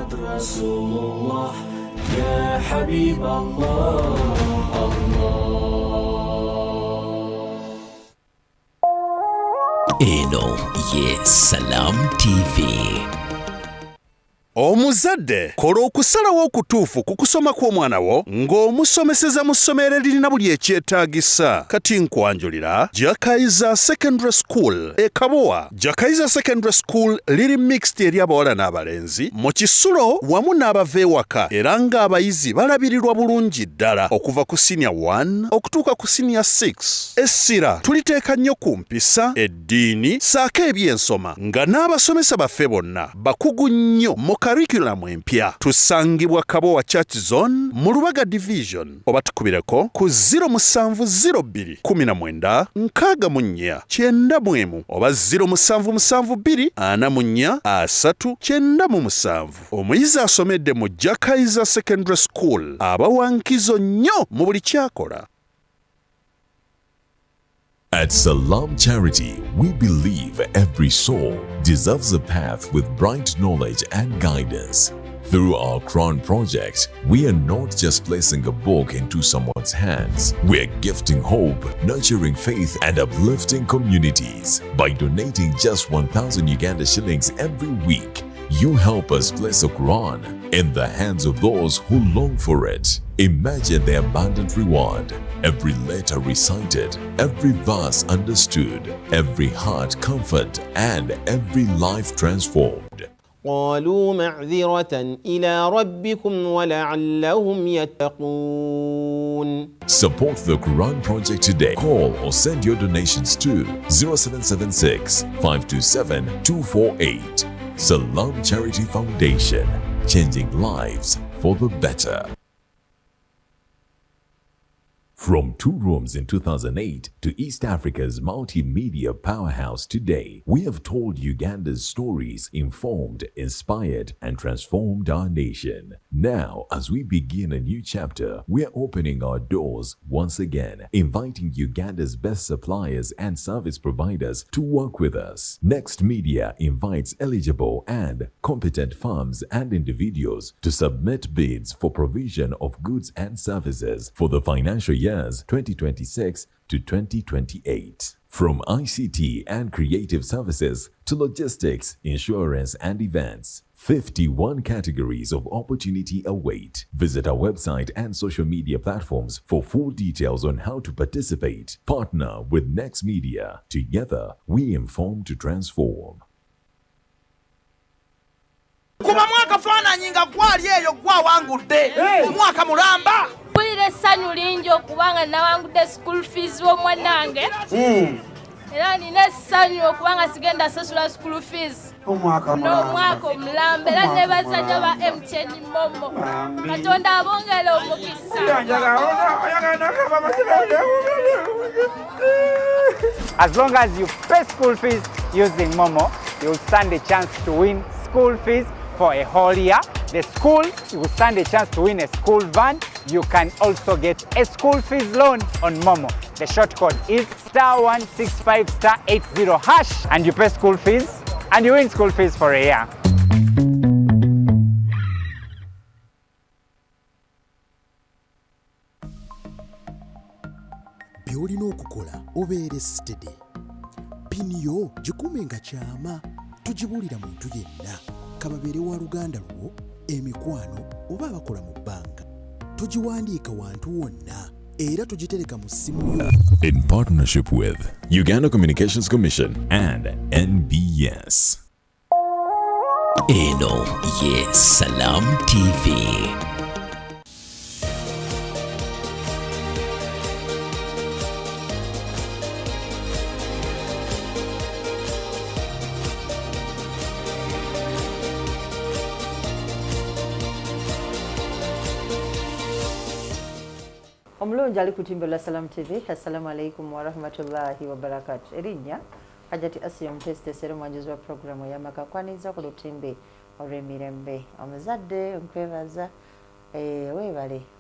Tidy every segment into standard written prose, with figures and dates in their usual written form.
محمد رسول الله يا حبيب الله Eno ye Salam TV. Omuzadde kola okusalawo okutuufu ku kusoma kw'omwana wo ng'omusomeseza mu ssomero erina buli ekyetaagisa. Kati nkwanjulira Jakaiza Secondary School e Kabowa. Jakaiza Secondary School liri mixed eri abawala n'abalenzi mu Kisulo wamu n'abava ewaka, era ng'abayizi balabirirwa bulungi ddala okuva ku senior 1 okutuuka ku senior 6. Essira tuliteeka nnyo ku mpisa, eddiini saako ebyensoma nga n'abasomesa baffe bonna bakugu nnyo mu curriculum empya. Tusangibwa Kabowa Church Zone mu Lubaga Division, oba tukubireko ku 0702 19 64 91 oba 0772 44 3 97. Omuyizi asomedde mu Jakaiza Secondary School abawankizo nnyo mu buli kyakola. At Salam Charity, we believe every soul deserves a path with bright knowledge and guidance. Through our Quran project, we are not just placing a book into someone's hands. We're gifting hope, nurturing faith, and uplifting communities. By donating just 1,000 Uganda shillings every week, you help us place a Quran in the hands of those who long for it. Imagine the abundant reward. Every letter recited, every verse understood, every heart comfort, and every life transformed. قالوا معذرة إلى ربكم ولعلهم يتقون. Support the Quran Project today. Call or send your donations to 0776 527 248. Salam Charity Foundation, changing lives for the better. From 2 rooms in 2008 to East Africa's multimedia powerhouse today, we have told Uganda's stories, informed, inspired, and transformed our nation. Now, as we begin a new chapter, we are opening our doors once again, inviting Uganda's best suppliers and service providers to work with us. Next Media invites eligible and competent firms and individuals to submit bids for provision of goods and services for the financial year 2026 to 2028. From ICT and creative services to logistics, insurance, and events, 51 categories of opportunity await. Visit our website and social media platforms for full details on how to participate. Partner with Next Media. Together, we inform to transform. Kuba mwaka fana nyinga gwali eyo gwa wangudde mwaka mulamba bulire sanyu linjo kubanga nawangudde school fees w'omwanange era nina sanyu okubanga sigenda sasula school fees omwaka mulamba era ne bazadde ba MTN Momo Katonda abongere omukisa. As long as you pay school fees using Momo, you will stand a chance to win school fees for a whole year. The school, you will stand a chance to win a school van. You can also get a school fees loan on Momo. The short code is *165*80# and you pay school fees and you win school fees for a year. Byolina okukola obeere steady. Piniyo gikumenga kyama tugibulira muntu yenna kababeere wa luganda lwo emikwano oba abakola mu banka tugiwandiika wantu wonna era tugitereka mu ssimu yo. In partnership with Uganda Communications Commission and NBS. Eno ye Salam TV. Omulungi ali ku timbe la Salam TV. Assalamu alaikum wa rahmatullahi wa barakatuh. Erinya Hajati Asiya Muteste sero mwanjuzi wa programu ya makakwaniza ku lutimbe olw'emirembe. Omuzadde nkwebaza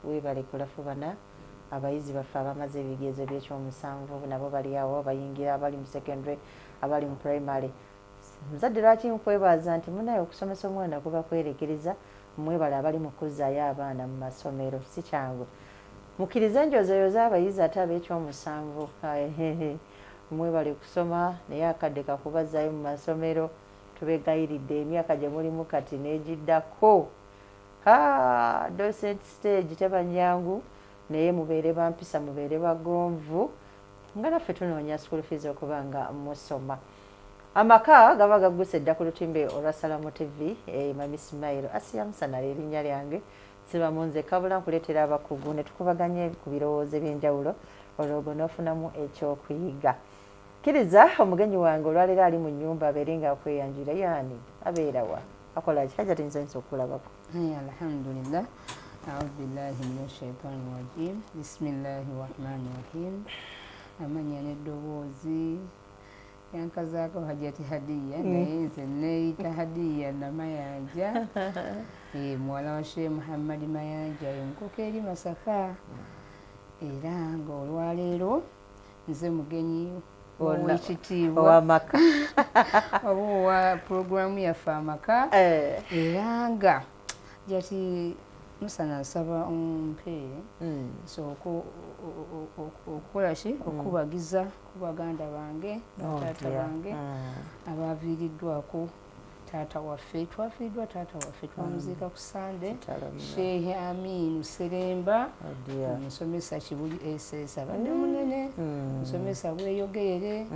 webale kulafubana abayizi baffe abamaze ebigezo by'ekyomusanvu nabo bali awo bayingira abali mu secondary abali mu primary muzadde lwaki nkwebaza nti munaye okusomesa omwana kuba kwerekereza mwebale abali mu kuzzaayo abaana mu masomero si kyangu mukkirize enjozeyoza abayizi ate ab'ekyomusanvu mwebale kusoma naye akadde kakubazzaayo mu masomero tubegayiridde emyaka gye mulimu kati n'egiddako docent stage teba nyangu naye mubeere bampisa mubeere bagonvu nga naffe tunoonya school fees okuba nga musoma amaka gaba gagguse edda ku lutimbe olwa Salamu TV Mami Ismail Asiya Musana erinnya lyange siba munze kabula nkuleetera abakugu ne tukubaganye ku birowoozo eby'enjawulo olwo n'ofunamu ekyokuyiga kiriza omugenyi wange olwaleero ali mu nnyumba abeere nga akweyanjira yaani abeera wa akola ki hajja tinzanisa okulabako alhamdulillah a'udhu billahi minash shaitani rajim bismillahi rahmani rahim amanya n'eddoboozi yankazaako hajjati hadiya naye nze neeyita hadiya namayanja muwala wa shehe muhammadi mayanja enkoko eri masaka era nga olwaleero nze mugenyi owekitiibwa owamaka oba owa puroguramu yaffe amaka era nga jati musana nsaba ompe sooka okukola ki okubagiza ku baganda bange taata bange abaviiriddwako taata waffe twafiiriddwa taata waffe twamuziika ku sande shehe Aminu Seremba musomesa Kibuli SS abadde munene musomesa bweyogere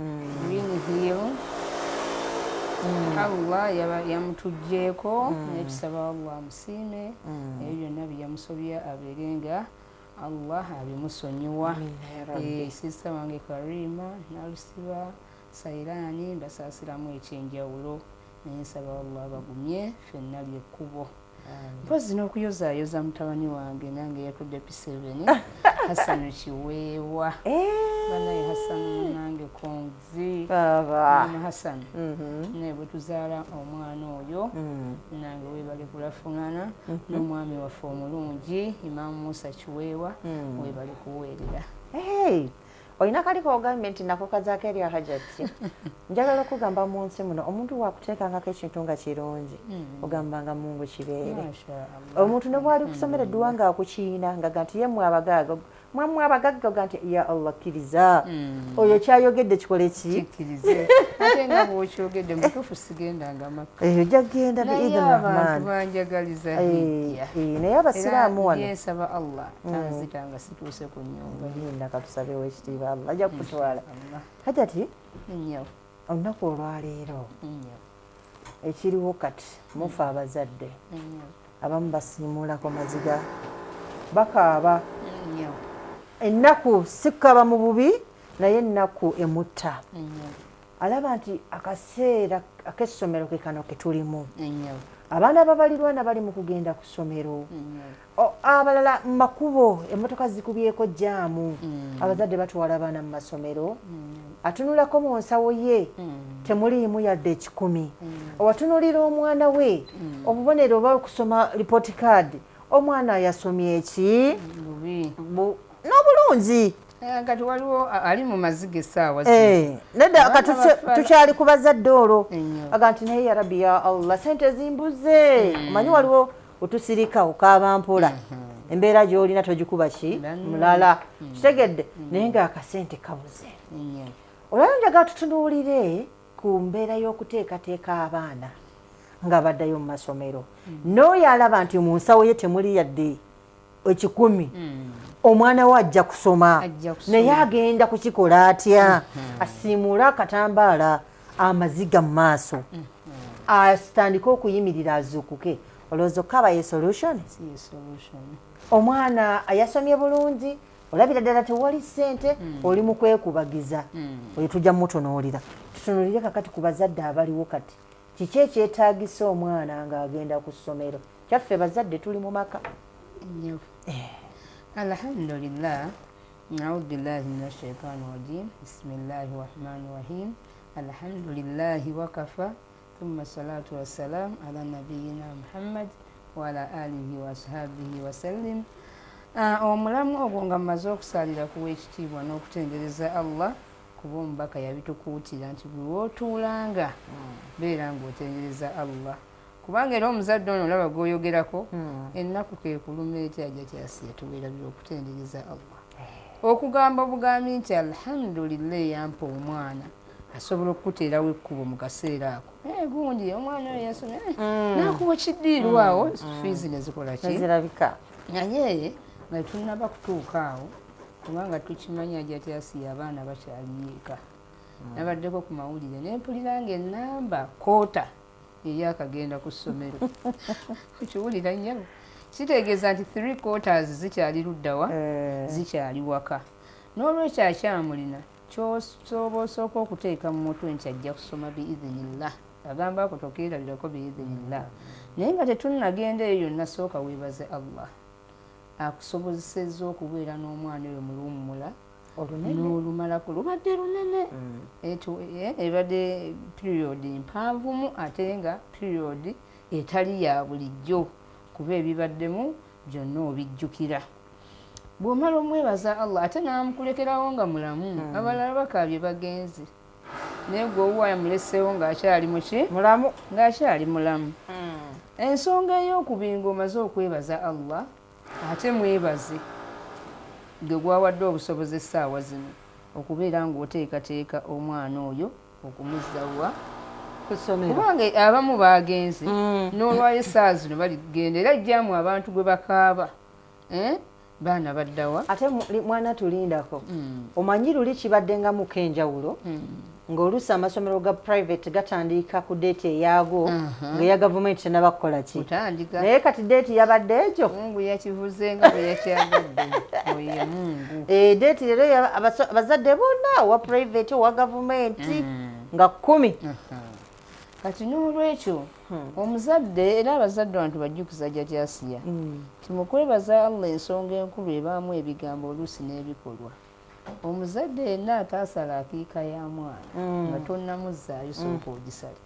Green Allah yamutugjeeko naye tusaba Allah amusiime naye byonna byeyamusobya abeerenga Allah abimusonyiwa sisita wange Karima Nalusiba Sairani mbasaasiramu ekyenjawulo naye nsaba Allah abagumye ffenna lyekkubo mpozi n'okuyozaayoza mutabani wange nange yatudde P7 Hassan Kiweewa banaye Hassan munange konzi mama Hassan naye bwe tuzaala omwana oyo nange weebale kulafunana n'omwami waffe omulungi Imam Musa Kiweewa weebale kuweerera olina kaliko gavumenti nako kazaako eri hajati njagala okugamba mu nsi muno omuntu wakuteekangako ekintu nga kirungi ogambanga mungu kibeere omuntu ne bwali kusomera edduwa nga akukiina nga nti ye mmwe abagagga mwamwe abagagga ga nti ya Allah kkiriza oyo kyayogedde kikole ki ate nga bw'okyogedde mutuufu sigendanga maka ojja kgenda naye abantu banjagaliza hijja naye abasiraamu wano yensaba Allah tanzitanga situuse ku nnyumba nakatusabewo ekitiibwa Allah ajja kutwala hajati olunaku olwaleero ekiriwo kati mufe abazadde abamu basiimuulako maziga bakaaba ennaku sikaba mu bubi naye ennaku emutta alaba nti akaseera ak'essomero ke kano ke tulimu abaana ababalirwana bali mu kugenda ku ssomero abalala mu makubo emmotoka zikubyeko jaamu abazadde batwala abaana mu masomero atunulako mu nsawo ye temuliimu yadde 10 owatunulira omwana we obubonero oba okusoma report card omwana yasomye eki n'obulungi kati waliwo ali mu maziga essaawa nedda tukyali ku bazadde olwo aga nti naye ya rabbi ya Allah sente zimbuze omanyi waliwo otusirika okaaba mpola embeera gy'olina togikuba ki mulala kitegedde naye ng'akasente kabuze olwaliro njagala tutunuulire ku mbeera y'okuteekateeka abaana nga baddayo mu masomero n'oyo alaba nti mu nsawo ye temuli yadde 10 omwana we ajja kusoma naye agenda kukikola atya asiimuule akatambaala amaziga mu maaso asitandike okuyimirira azuukuke olowooza okaba ye solution omwana yasomye bulungi olabira ddala tewali ssente oli mu kwekubagiza oyo tujja mutunuulira tutunuulire kakati ku bazadde abaliwo kati kiki ekyetaagisa omwana ng'agenda ku ssomero kyaffe bazadde tuli mu maka alhamdulillah a'udhu billahi minash shaitani rajim bismillahir rahmanir rahim alhamdulillahi wakafa thumma salatu wassalam ala nabiyyina Muhammad wa ala alihi wa ashabihi wa sallim omulamu ogwo nga mmaze okusalira kuwa ekitiibwa n'okutendereza Allah kuba omubaka yabitukuutira nti bwe wootuulanga beera ng'otendereza Allah kubanga era omuzadde ono olaba gw'oyogerako ennaku ke kuluma eti Hajjati Asiya tuweerabira okutendereza Allah okugamba obugambi nti alhamdulillah yampa omwana asobola okuteerawo ekkubo mu kaseera ako gundi omwana oyo yasomye nakuwa kiddiirwawo fiizi nezikola ki nezirabika naye nga tunnaba kutuuka awo kubanga tukimanyi Hajjati Asiya abaana bakyaliyeeka nabaddeko ku mawulire nempulira nga ennamba koota eyakagenda ku ssomero kukiwulira nnyo kitegeeza nti 3/4 zikyali luddawa zikyali waka n'olwekyo akyamulina kyosoba osooka okuteeka mu mutwe nti ajja kusoma biidhinillah agamba ako tokeerabirako biidhinillah naye nga tetunnagenda eyo yonna sooka weebaze Allah akusobozesezza okubeera n'omwana oyo mu luwummula n'olumalako lubadde lunene ebadde periodi mpanvumu ate nga periodi etali ya bulijjo kuba ebibaddemu byonna obijjukira bw'omala omwebaza Allah ate n'amukulekerawo nga mulamu abalala bakaabye bagenzi naye gwe owuwa yamuleseewo ng'akyali muki mulamu ng'akyali mulamu ensonga ey'okubinga omaze okwebaza Allah ate mwebaze gwe gwawadde obusobozi essaawa zino okubeera ng'oteekateeka omwana oyo okumuzzawa kubanga abamu bagenze n'olwayo essaawa zino baligenda era jjaamu abantu gwe bakaaba baana baddawa ate mwana tulindako omanyi luli kibadde nga muko enjawulo ng'oluusi amasomero ga private gatandika ku deeti eyaago ng'eya gavumenti tenaba kukola ki naye kati deeti yabadde ekyo mungu yakivuze nga bwe yakyagadde oye mungu deeti rero abazadde bonna owa private owa gavumenti nga 10 kati n'olwekyo omuzadde era abazadde abantu bajjukiza Hajjati Asiya timukwebaza Allah ensonga enkulu ebaamu ebigambo oluusi n'ebikolwa omuzadde yenna ataasala akiika ya mwana nga tonnamuzzaayo sooka ogisale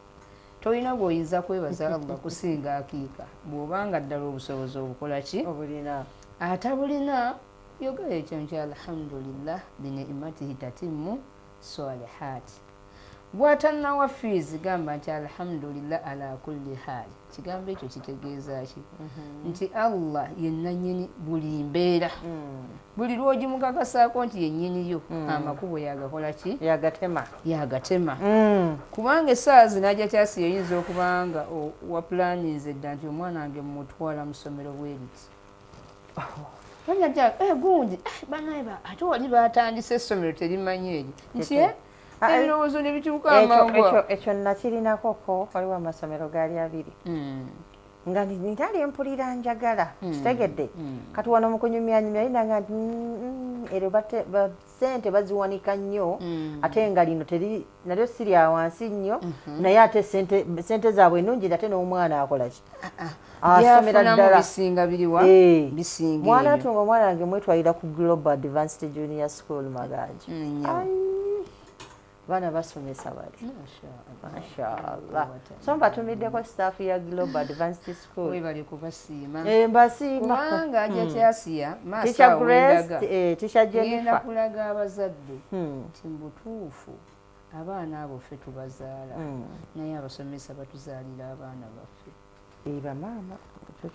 tolina bw'oyinza kwebaza Allah kusinga akiika bw'obanga ddala obusobozi obukola ki obulina atabulina yogera ekyo nti alhamdulillah bini'imatihi tatimmu salihaati bw'atannawa fiizi gamba nti alhamdulillah ala kulli haali kigambo ekyo kitegeeza ki nti Allah yennannyini buli mbeera buli lw'ogimukakasaako nti yennyiniyo amakubo yagakola ki yagatema kubanga essaawa zino Hajjati Asiya oyinza okubanga wapulaninze dda nti omwana wange mumutwala mu ssomero bwe riti gundi banaye ate wali batandise essomero terimanyi eri nti ebirowoozo ne bikyuka amangu ekyo nakirinakoko waliwo amasomero gaali 2 nga nitali mpulira njagala kitegedde kati wano mukunyumyanyumya linanga nti ero sente baziwanika nnyo ate nga lino nalyo siri awansi nnyo naye ate sente zaabwe ennungi ate n'omwana akola ki asomera ddala bisinga biriwa bisinga mwana atunga omwana wange mwetwalira ku Global Advanced Junior School Maganja baana basomesa bali mashallah so mbatumiddeko staff ya Global Advanced School webali kubasiima mbasiima kubanga Hajjati Asiya Teacher Grace Teacher Jennifer kulaga abazadde nti mbutuufu abaana abo ffe tubazaala naye abasomesa batuzaalira abaana baffe bamaama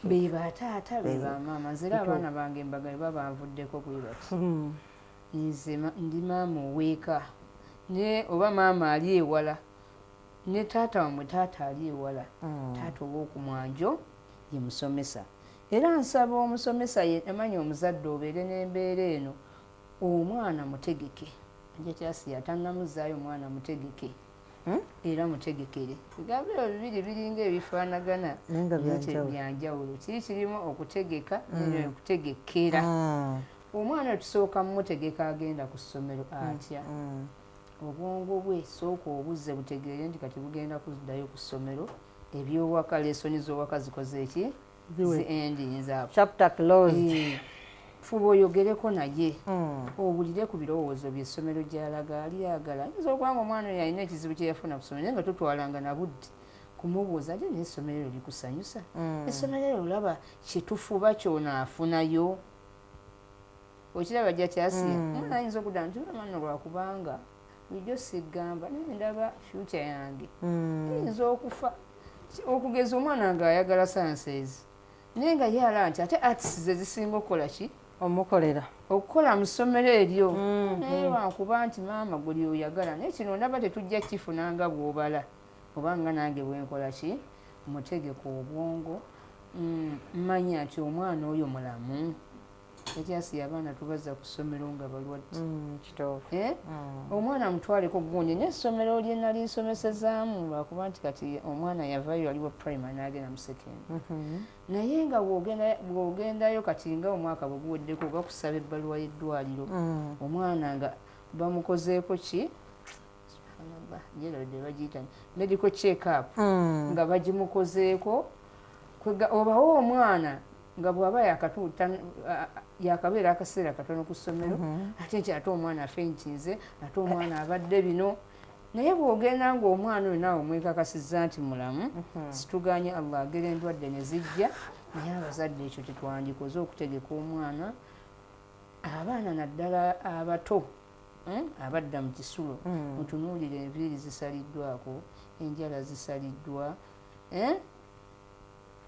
bebataata bebamaama nzira abaana bange embaga bwe babanvuddeko bwe bati nze ndi maama oweeka ne oba maama ali ewala ne taata wamwe taata ali ewala taata ow'okumwanjo ye musomesa era nsaba omusomesa amanyi omuzadde obeere n'embeera eno omwana mutegeke Hajjati Asiya tannamuzaayo omwana mutegeke era mutegekere bigambo ebyo bibiri biringa ebifaanagana byanjawulo kiri kirimu okutegeka okutegekera omwana tusooka mumutegeka agenda ku ssomero atya obwongo bwe sooka obuzze butegeere nti kati bugenda kuddayo ku ssomero ebyowaka lesoni z'owaka zikoze eki ziendinza chapter closed fuba oyogereko naye owulire ku birowoozo by'essomero gy'alaga alyagala ayinza okubanga omwana oyo alina ekizibu kye yafuna ku ssomero naye nga tutwalanga na budde kumubuuza ate n'essomero eryo likusanyusa essomero eryo olaba kyetufuba kyonaafunayo okiraba Hajjati Asiya omwana ayinza okudda nti omwana lwakubanga bulijjo sigamba naye ndaba future yange eyinza okufa okugeza omwana nga ayagala sciences naye nga yala nti ate arts ze zisinga okukola ki omukolera okukola mu ssomero eryo naye wankuba nti maama guli oyagala naye kino ndaba tetujja kifunanga bw'obala obanga nange bwenkola ki mutegeko obwongo mmanya nti omwana oyo mulamu ekyasi abaana tubaza ku ssomero nga balwadde omwana mutwaleko gundi n'essomero lye nali nsomesezaamu lwakuba nti kati omwana yavayo aliwo primary n'agenda mu second naye nga bw'ogendayo kati nga omwaka bwe guweddeko bakusaba ebbaluwa y'eddwaliro omwana nga bamukozeeko ki jerode bagiyita medical check up nga bagimukozeeko obawo omwana nga bw'aba yakabeera akaseera katono ku ssomero ate nti ate omwana afenkinze ate omwana abadde bino naye bw'ogenda ng'omwana oyo naawe omwekakasizza nti mulamu situganye allah agera endwadde ne zijja naye abazadde ekyo tetwandikoze okutegeka omwana abaana naddala abato abadda mu kisulo mutunuulire enviiri zisaliddwako enjala zisaliddwa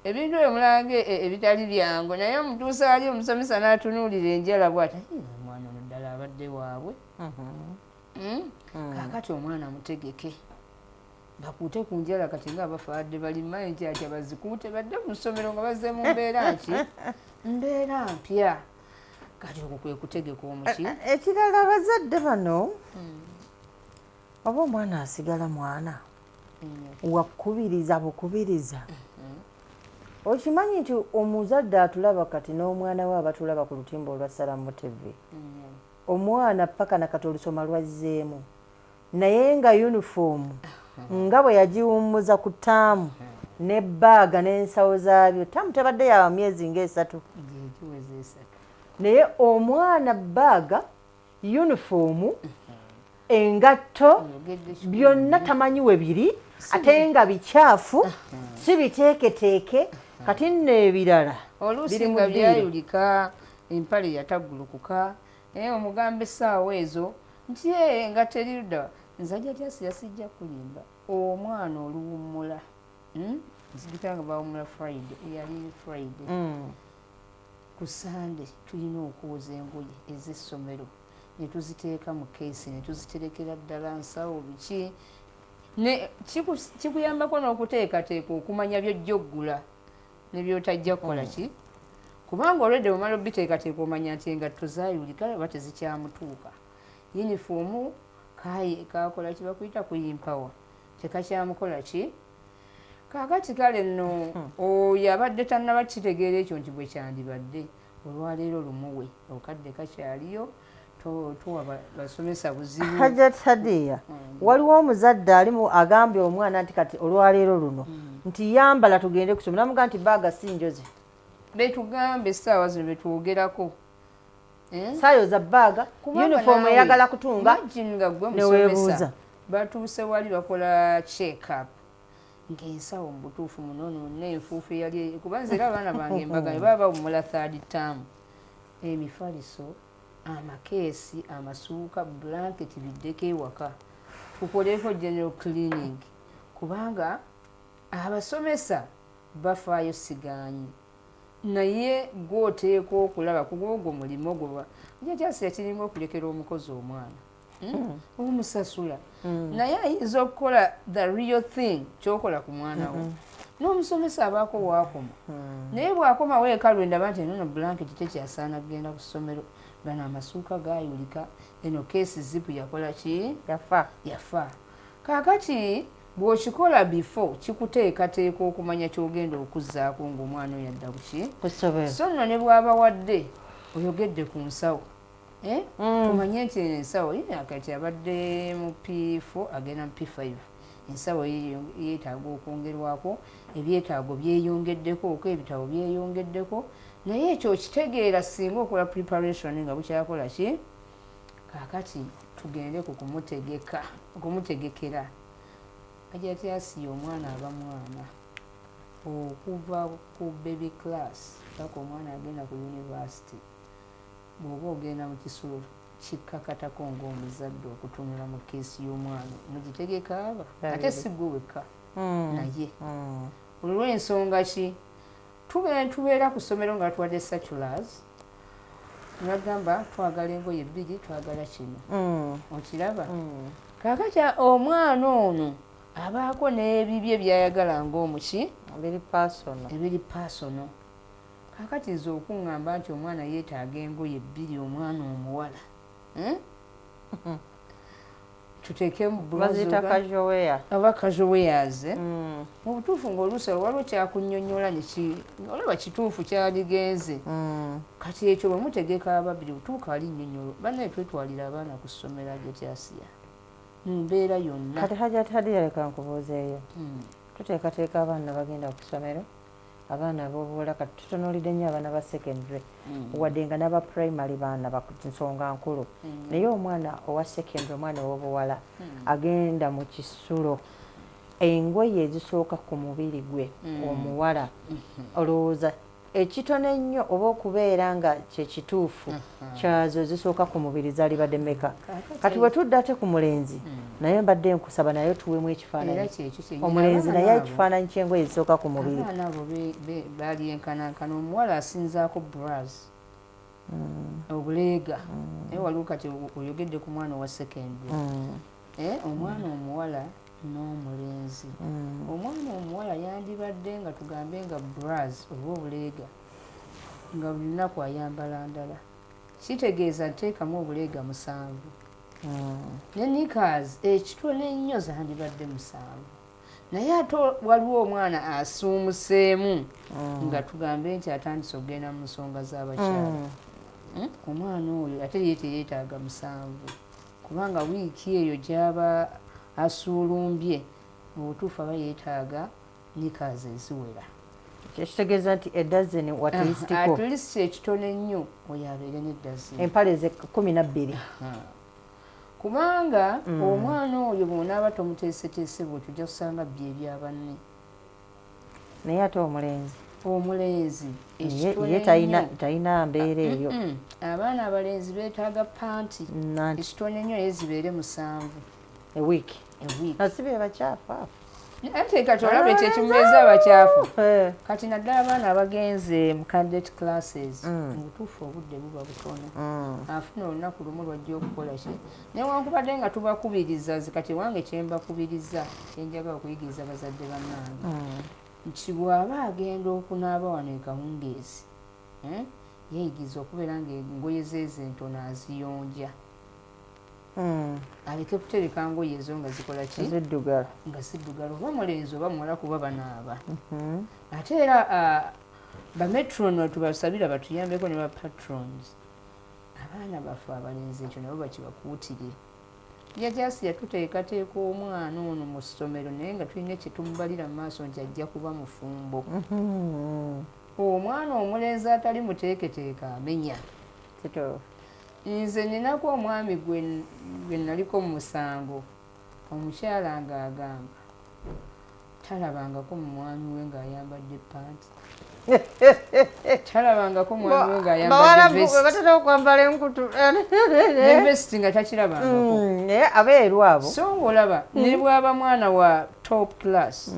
ebintu ebyo mulange ebitali byangu naye omutuusa ali omusomesa n'atunuulira enjala bw'ati omwana ono ddala abadde waabwe kaakati omwana mutegeke bakuute ku njala kati nga abafaadde balimaye nti atya bazikuute badde mu ssomero nga bazze mu mbeera ki mbeera mpya kati okwo kwe kutegeka omuki ekirala abazadde bano oba omwana asigala mwana wakubiriza bukubiriza okimanyi nti omuzadde atulaba kati n'omwana we abatulaba ku lutimba olwa Salamu TV omwana paka nakati olusoma lwazzeemu naye nga yunifoomu nga bwe yagiwummuza ku ttaamu n'ebbaaga n'ensawo zaabyo ttaamu tebadde yawa myezi nga3 naye omwana bbaaga yunifoomu engatto byonna tamanyi we biri ate nga bikyafu si biteeketeeke kati nno ebirala oluusi nga byayulika empale yataggulukuka naye omugambe essaawa ezo nti nga teridda nzajja tyasi yasijja kulimba omwana oluwummula nzigitanga bawummula friday eyali friday ku sande tulina okwoza engoye ez'essomero ne tuziteeka mu keesi ne tuziterekera ddala nsawo biki kikuyambako n'okuteekateeka okumanya byojja oggula ne byotajja kukola ki kubanga olwedde omala obiteekateeka omanya nti engatto zaayulika oba tezikyamutuuka yunifoomu kakola ki bakuyita kuyimpawa tekakyamukola ki kaakati kale nno oyo abadde tannaba kitegeera ekyo nti bwe kyandibadde olwaleero lumuwe obukadde kakyaliyo tuwa basomesa buzibu Hajjat Hadiya waliwo omuzadde alimu agambye omwana nti kati olwaleero luno nti yambala tugende kusoma namuga nti baaga si njoze betugambe essaawa zino betwogerako saayoza bbaaga yunifoomu eyagala kutunga nga gwe neweebuuza musomesa batuuse wali bakola check up ng'ensawo mu butuufu munono n'enfuufu eyali kubanza era abaana bange embaga ne baba bawummula third term emifaliso amakeesi amasuuka blanketi biddeko ewaka tukoleko general cleaning kubanga abasomesa bafaayo sigaanyi naye gw'oteeka okulaba kugwogwo mulimo gwoba njakyasi yakiringa okulekera omukozi omwana omusasula naye ayinza okukola the real thing kyokola ku mwana wo n'omusomesa abaako waakoma naye bw'akoma weekalwe ndaba nti nono blanketi tekyasaana kugenda ku ssomero gano amasuuka gaayulika eno keesi zipu yakola ki yafa kaakati bw'okikola before kikuteekateeka okumanya kyogenda okuzzaako ng'omwana oyo adda kuki so nno ne bw'aba wadde oyogedde ku nsawo tumanye nti ensawo kati abadde mu P4 agenda mu P5 ensawo yeetaaga okwongerwako ebyetaago byeyongeddeko ebitabo byeyongeddeko naye ekyo kitegeera singa okola preparation nga bukyakola ki kaakati tugende ku kumutegekera ajatyasi omwana aba mwana okuva ku baby class paka omwana agenda ku university bw'oba ogenda mu kisulo kikkakatako ng'omuzadde okutunula mu keesi y'omwana mugitegeka aba ate si gwe wekka naye olw'ensonga ki tubeera ku ssomero nga tuwadde circulars nagamba twagala engoye 2 twagala kino okiraba kaakati omwana ono abaako n'ebibye byayagala ng'omuki ebiri pasono kaakati nze okuŋŋamba nti omwana yeetaaga engoye 2 omwana omuwala tuteekemu oba casualwears mu butuufu ng'oluusi waliwo kyakunnyonnyola olaba kituufu kyaligenze kati ekyo bwe mutegeka ababiri butuuka ali nnyonnyolo bannaye twetwalira abaana ku ssomero agetyasiya mu mbeera yonna kati hajati yaleka nkubuuzeeyo tuteekateeka abaana bagenda ku ssomero abaana ab'obuwala kati tutunuulidde nnyo abaana ba secondary wadde nga n'aba primary baana nsonga nkulu naye omwana owa secondary omwana ow'obuwala agenda mu kisulo engoye ezisooka ku mubiri gwe omuwala olowooza ekitono ennyo oba okubeera nga kyekituufu kyazo ezisooka ku mubiri zaali badde meka kati bwe tudda ate ku mulenzi naye mbadde nkusaba naye tuweemu ekifaananyi omulenzi naye ekifaananyi ky'engoye ezisooka ku mubiri abaana abo baali enkanankana omuwala asinzaako bras obuleega naye waliwo kati oyogedde ku mwana owa secondary omwana omuwala n'omulenzi omwana omuwala yandibadde nga tugambe nga bras oba obuleega nga buli lunaku ayambala ndala kitegeeza nteekamu obuleega 7 ne nikas ekitono ennyo zandibadde 7 naye ate waliwo omwana asuumuseemu nga tugambe nti atandise okugenda mu nsonga z'abakyala omwana oyo ate ye teyeetaaga 7 kubanga wiiki eyo gy'aba asuulumbye mu butuufu aba yeetaaga nikas eziwera kyekitegeeza nti edazeni watilistiko atleast ekitono ennyo oyo abeere n'eddazeni empale ze 12 kubanga omwana oyo bw'onaaba tomuteeseteese bwe tujja kusanga bye ebyabanne naye ate omulenzi ye talina mbeera eyo abaana abalenzi beetaaga panti ekitono ennyo naye zibeere 7 ewiiki nasibe bakyafu ate kati olaba ekyo ekimubeeza abakyafu kati naddala abaana abagenze mu candidate classes mu butuufu obudde buba butono afuna olunaku lumu lwajja okukola ki newankubadde nga tubakubiriza kati wange kyembakubiriza kyenjagala okuyigiriza bazadde bannange nti bw'aba agenda okunaaba wano ekawungeezi yeeyigiriza okubeera nga engoye zeeze entono aziyonja aleke kutereka ngoye ezo nga zikola ki nga ziddugala oba mulenzi oba muwala kuba banaaba ate era bametrono tubasabira batuyambeko ne bapatrons abaana baffe abalenzi ekyo nabo bakibakuutire yajasi yatuteekateeka omwana ono mu ssomero naye nga tulina ekitumubalira mu maaso nti ajja kuba mufumbo omwana omulenzi atali muteeketeeka amenya nze ninaku omwami gwe naliko mu musango omukyala ng'agamba talabangako mu mwami we ng'ayambadde panti talabangako mwami we ng'ayambadde vesti nga takirabangako abeeru abo so ng'olaba ne bw'aba mwana wa top class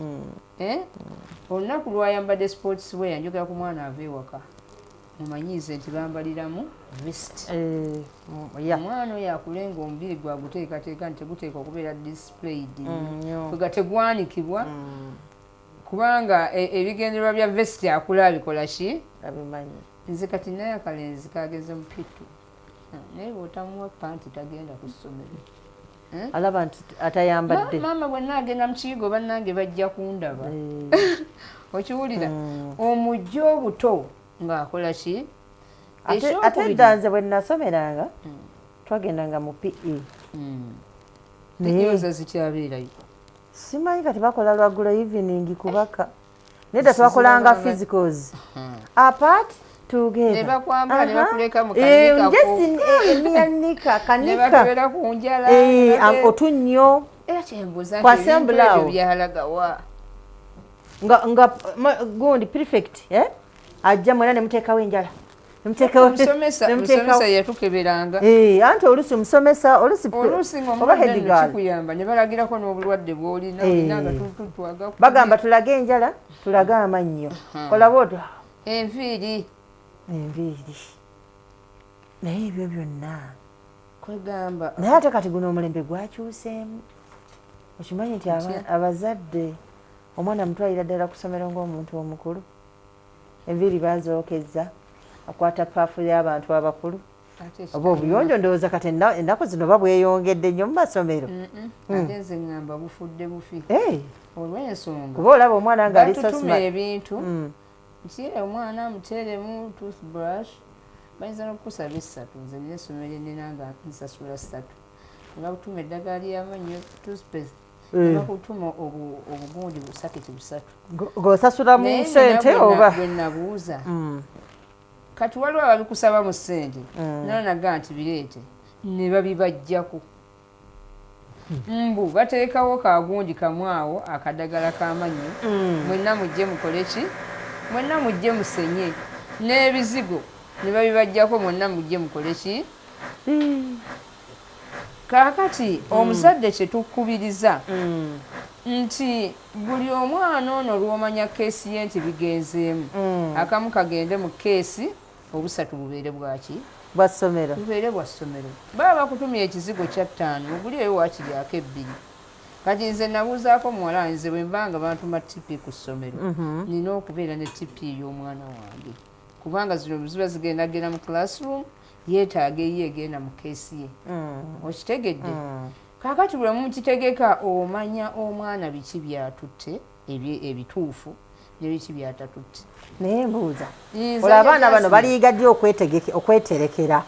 olunaku lwayambadde sports wear njogera ku mwana ava ewaka mumanyiize nti bambaliramu vest omwana oyo akulenga omubiri gwaguteekateeka nti teguteeka okubeera displayed kwega tegwanikibwa kubanga ebigendererwa bya vest akula abikola ki abimanyi nze kati naye akalenzi kageze mupitu naye bw'otamuwa panti tagenda ku ssomero alaba nti atayambadde maama bwe naagenda mu kiyigo bannange bajja kundaba okiwulira omujja obuto ng'akola ki ate eddanze bwe nasomeranga twagendanga mu PE naye zikyabeerayo simanyi kati bakola lwagulo evening kubaka nedda twakolanga physicals apart nebakwambala nebakuleka mukanika kanika ku njala otunnyo kwasembulawo byalagawa nga gundi prefect ajja mwena ne muteekawo enjala Omusomesa yatukeberanga. Anti olusi omusomesa olusi oba kiyamba ne balagirako n'obulwadde bw'olina nga tutwaga. Bagamba tulage enjala, tulage amannyo. Olaba otyo. Enviiri. Naye ebyo byonna kwegamba. Naye ate kati guno omulembe gwakyuseemu. Okimanyi nti abazadde omwana mutwalira ddala ku ssomero ng'omuntu omukulu. Enviiri baazookezza akwata paafu y'abantu abakulu. Oba obuyonjo ndowooza kati ennaku zino babweyongedde nnyo mu masomero. Ate nze ngamba bufudde bufi. Olw'ensonga kuba olaba omwana ng'ali batutuma ebintu nti omwana muteeremu toothbrush bayinza n'okukusaba 3 nze nina essomero ennina nga nsasula 3 nga butuma eddagala ly'amannyo toothpaste bakutuma obugundi busaketi 3 ng'osasula mu ssente oba bwe nabuuza kati waliwo ababikusaba mu ssente nanaga nti bireete ne babibajjako mbu bateekawo kagundi kamwawo akadagala k'amannyo mwenna mujje mukole ki mwenna mujje musenye n'ebizigo ne babibajjako mwenna mujje mukole ki kaakati omuzadde kye tukkubiriza nti buli omwana ono lw'omanya keesi ye nti bigenzeemu akamu kagende mu keesi obusatu bubeere bwaki bwa ssomero bubeere bwa ssomero baba bakutumya ekizigo kya 5 ogulireyo wakiryako 2 kati nze nabuuzaako muwala nze bwe mbanga bantuma tipi ku ssomero nina okubeera ne tipi ey'omwana wange kubanga zino ziba zigendagenda mu classroom yeetaaga eyo egenda mu keesi ye okitegedde kaakati bwe mukitegeka omanya omwana biki byatutte ebituufu nebiki byatatutte naye mbuuza olaba abaana bano baliyiga ddi okweterekera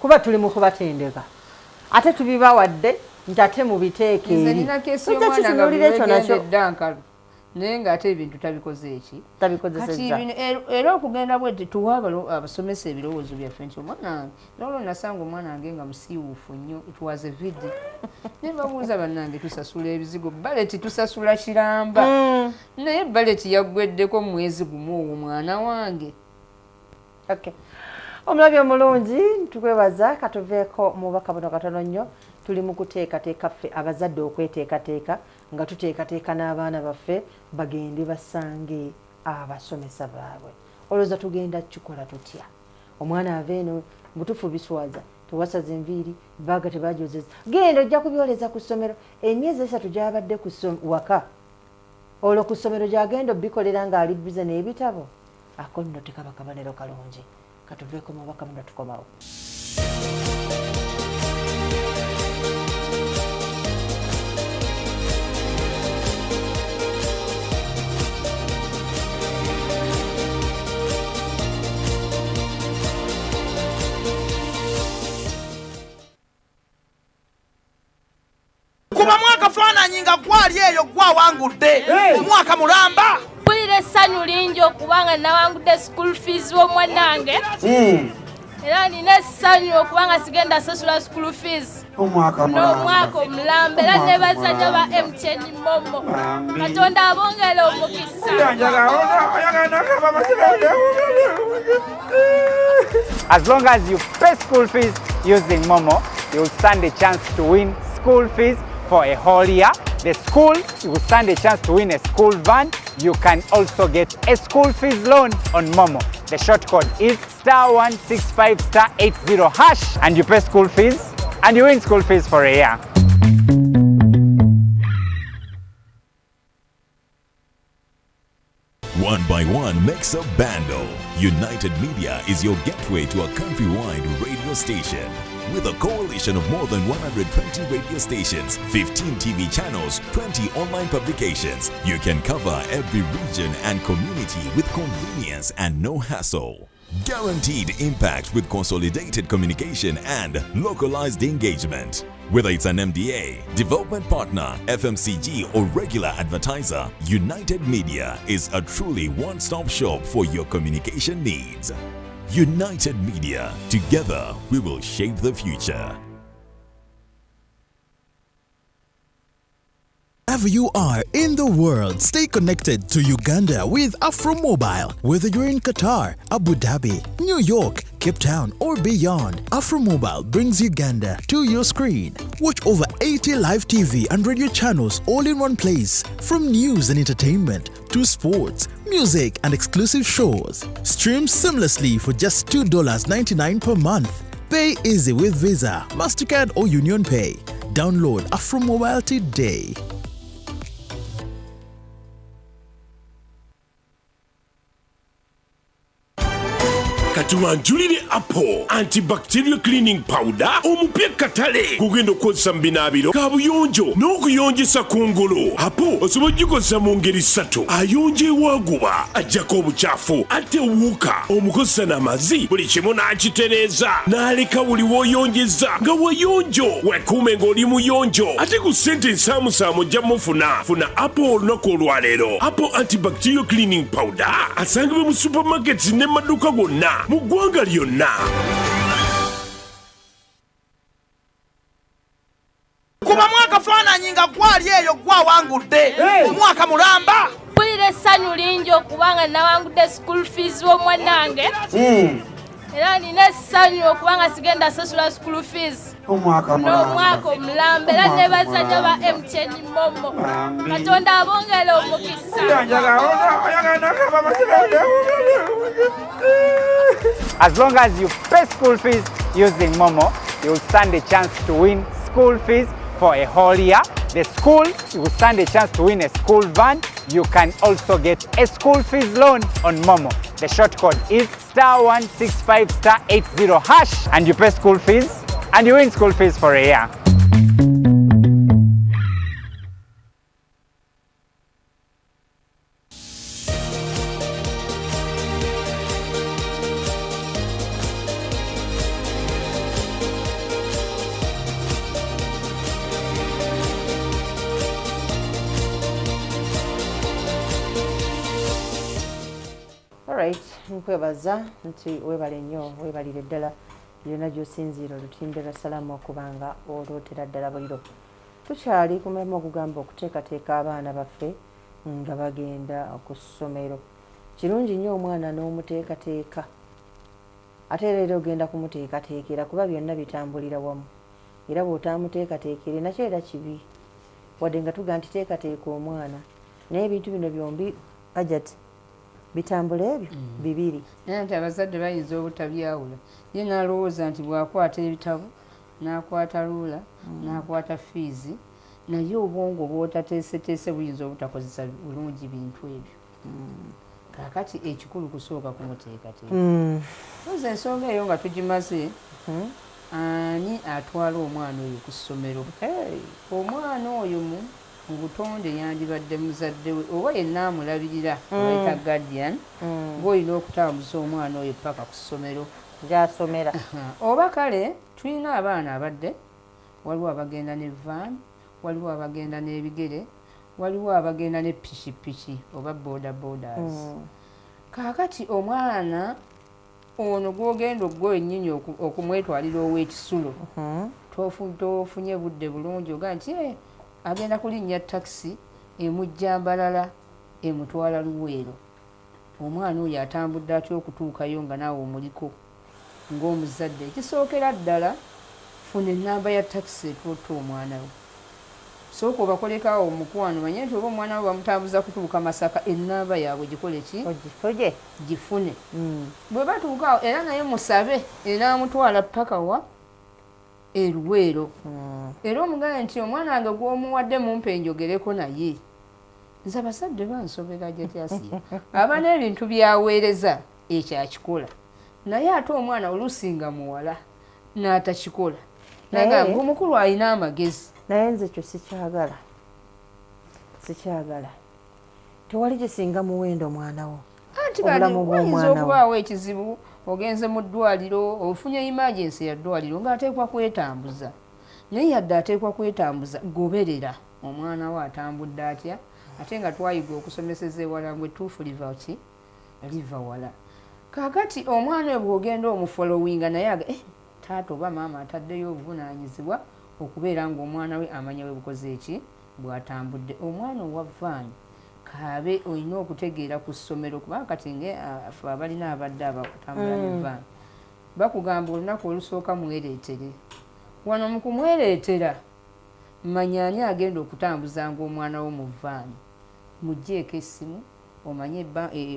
kuba tuli mu kubatendeka ate tubibawadde nti ate mubiteeka eri nina keesi y'omwana nga bwegendedde nkalu naye ng'ate ebintu tabikoze eki tabikozesezza era okugenda bwe tuwa abasomesa ebirowoozo byaffe nti omwana wange nolwo nasanga omwana wange nga musiiwuufu nnyo it was a video ne babuuza bannange tusasula ebizigo baleti tusasula kiramba naye baleti yaggweddeko mu mwezi gumu owo mwana wange omulabi omulungi tukwebaza katuveeko mubaka buno katono nnyo tuli mu kuteekateeka ffe abazadde okweteekateeka nga tuteekateeka n'abaana baffe bagende basange abasomesa baabwe olowooza tugenda kikola tutya omwana ava eno butufu biswaza tewasaza enviiri baaga tebagyozeza genda ojja kubyoleza ku ssomero emyezi 3 gyabadde ku waka olwo ku ssomero gyagenda obikolera ng'ali bize n'ebitabo ako nno tekaba kabonero kalungi katuveeko mubaka muno tukomawo kuba mwaka faananyi nga gwali eyo gwawangudde omwaka mulamba mpulira essanyu lingi okubanga nawangudde school fees w'omwanange era nina essanyu okubanga sigenda sasula school fees n'omwaka omulamba era ne bazanya ba MTN Momo katonda abongere omukisa As long as you pay school fees using Momo, you will stand a chance to win school fees for a whole year. The school, you will stand a chance to win a school van. You can also get a school fees loan on Momo. The short code is *165*80# and you pay school fees and you win school fees for a year. One by one makes a bando. United Media is your gateway to a countrywide radio station. With a coalition of more than 120 radio stations, 15 TV channels, 20 online publications, you can cover every region and community with convenience and no hassle. Guaranteed impact with consolidated communication and localized engagement. Whether it's an MDA, development partner, FMCG or regular advertiser, United Media is a truly one-stop shop for your communication needs. United Media. Together, we will shape the future. Wherever you are in the world, stay connected to Uganda with Afromobile. Whether you're in Qatar, Abu Dhabi, New York, Cape Town, or beyond, Afromobile brings Uganda to your screen. Watch over 80 live TV and radio channels all in one place, from news and entertainment to sports, music, and exclusive shows. Stream seamlessly for just $2.99 per month. Pay easy with Visa, MasterCard, or Union Pay. Download Afromobile today. Katuwanjulire Apple antibacterial cleaning powder omupya katale kugenda okukozesa mu binaabiro kabuyonjo n'okuyonjesa kungulu. Apple osobola okugikozesa mu ngeri 3: ayonja ewaguba, ajjako obucaafu, ate ewuuka, omukozesa n'amazzi, buli kimu n'akitereeza n'aleka buli w'oyonjeza nga wayonjo. Wekuume ng'oli muyonjo ate ku ssente ensaamusaamu ojja mufuna. Funa Apple olunaku olwaleero. Apple antibacterial cleaning powder asangibwa mu supermarkets ne maduuka gonna mu ggwanga lyonna. kuba mwaka faananyi nga gwali eyo gwawangudde omwaka mulamba. Mpulira essanyu lingi okubanga nawangudde school fees w'omwanange era nina essanyu okubanga sigenda sasula school fees n'omwaka omulambe era ne bazanya ba MTN Momo. Katonda abongere omukisa. As long as you pay school fees using Momo, you will stand a chance to win school fees for a whole year. The school, you will stand a chance to win a school van. You can also get a school fees loan on Momo. The short code is *165*80# and you pay school fees and you win school fees for a year. Nkwebaza nti webale nnyo, webalire ddala byonna gy'osinziira olutimbe lwa salaamu okubanga olwotera ddala buliro. Tukyali ku mulimu ogugamba okuteekateeka abaana baffe nga bagenda ku ssomero. Kirungi nnyo omwana n'omuteekateeka ate era ogenda kumuteekateekera kuba byonna bitambulira wamu. Era bw'otaamuteekateekere nakyo era kibi, wadde nga tuga nti teekateeka omwana naye ebintu bino byombi Hajjati bitambula ebyo bibiri. Nti abazadde bayinza obutabyawula. Ye n'alowooza nti bw'akwata ebitabo n'akwata lula n'akwata fiizi naye obwongo bw'otateeseteese buyinza obutakozesa bulungi bintu ebyo. Kaakati ekikulu kusooka kumuteekateeka. Oza ensonga eyo nga tugimaze, ani atwala omwana oyo ku ssomero? Omwana oyo mu butonde yandibadde muzadde we oba yenna amulabirira bayita guardian ng'olina okutambuza omwana oyo paka ku ssomero gy'asomera. Oba kale tulina abaana abadde, waliwo abagenda ne van, waliwo abagenda n'ebigere, waliwo abagenda ne pikipiki oba boda bodas. Kaakati omwana ono gw'ogenda ogwo ennyinyi okumwetwalira ow'ekisulo tofunye budde bulungi oga nti agenda kulinnya takisi emujja Mbalala emutwala Luweero. Omwana oyo atambudde atya okutuukayo nga naawe omuliko ng'omuzadde? Ekisookera ddala funa ennamba ya takisi etwota omwana we. Sooka obakolekaawo omukwano manye nti oba omwana we bamutambuza kutuuka Masaka ennamba yaabwe gikole ki? Gifune. Bwe batuukaawo era naye musabe enaamutwala paka wa Luweero. Era omugabe nti omwana wange gw'omuwadde mumpe njogereko naye. Nze abazadde bansobera gyetyasiya aba n'ebintu byaweereza ekyakikola naye ate omwana olusinga muwala n'atakikola nagamba omukulu alina amagezi. Naye nze kyo sikyagala, tewali kisinga muwendo omwana wo. Anti wayinza okubaawo ekizibu, ogenze mu ddwaliro ofunye emergency ya ddwaliro ng'ateekwa kwetambuza, naye yadde ateekwa kwetambuza goberera omwana we atambudde atya, ate nga twayiga okusomeseza ewala mbwe tuufu liva wala. Kaakati omwana we bw'ogenda omufolowinga naye aga taata oba maama ataddeyo obuvunaanyizibwa okubeera ng'omwana we amanya we bukoze eki bw'atambudde omwana owavaani kaabe olina okutegeera ku ssomero kubanga kati ffe abalina abadde abatambula ne vaani bakugamba olunaku olusooka mwereetere wano mu kumwereetera manya ani agenda okutambuzanga omwana wo mu vaani mugjeeko essimu omanye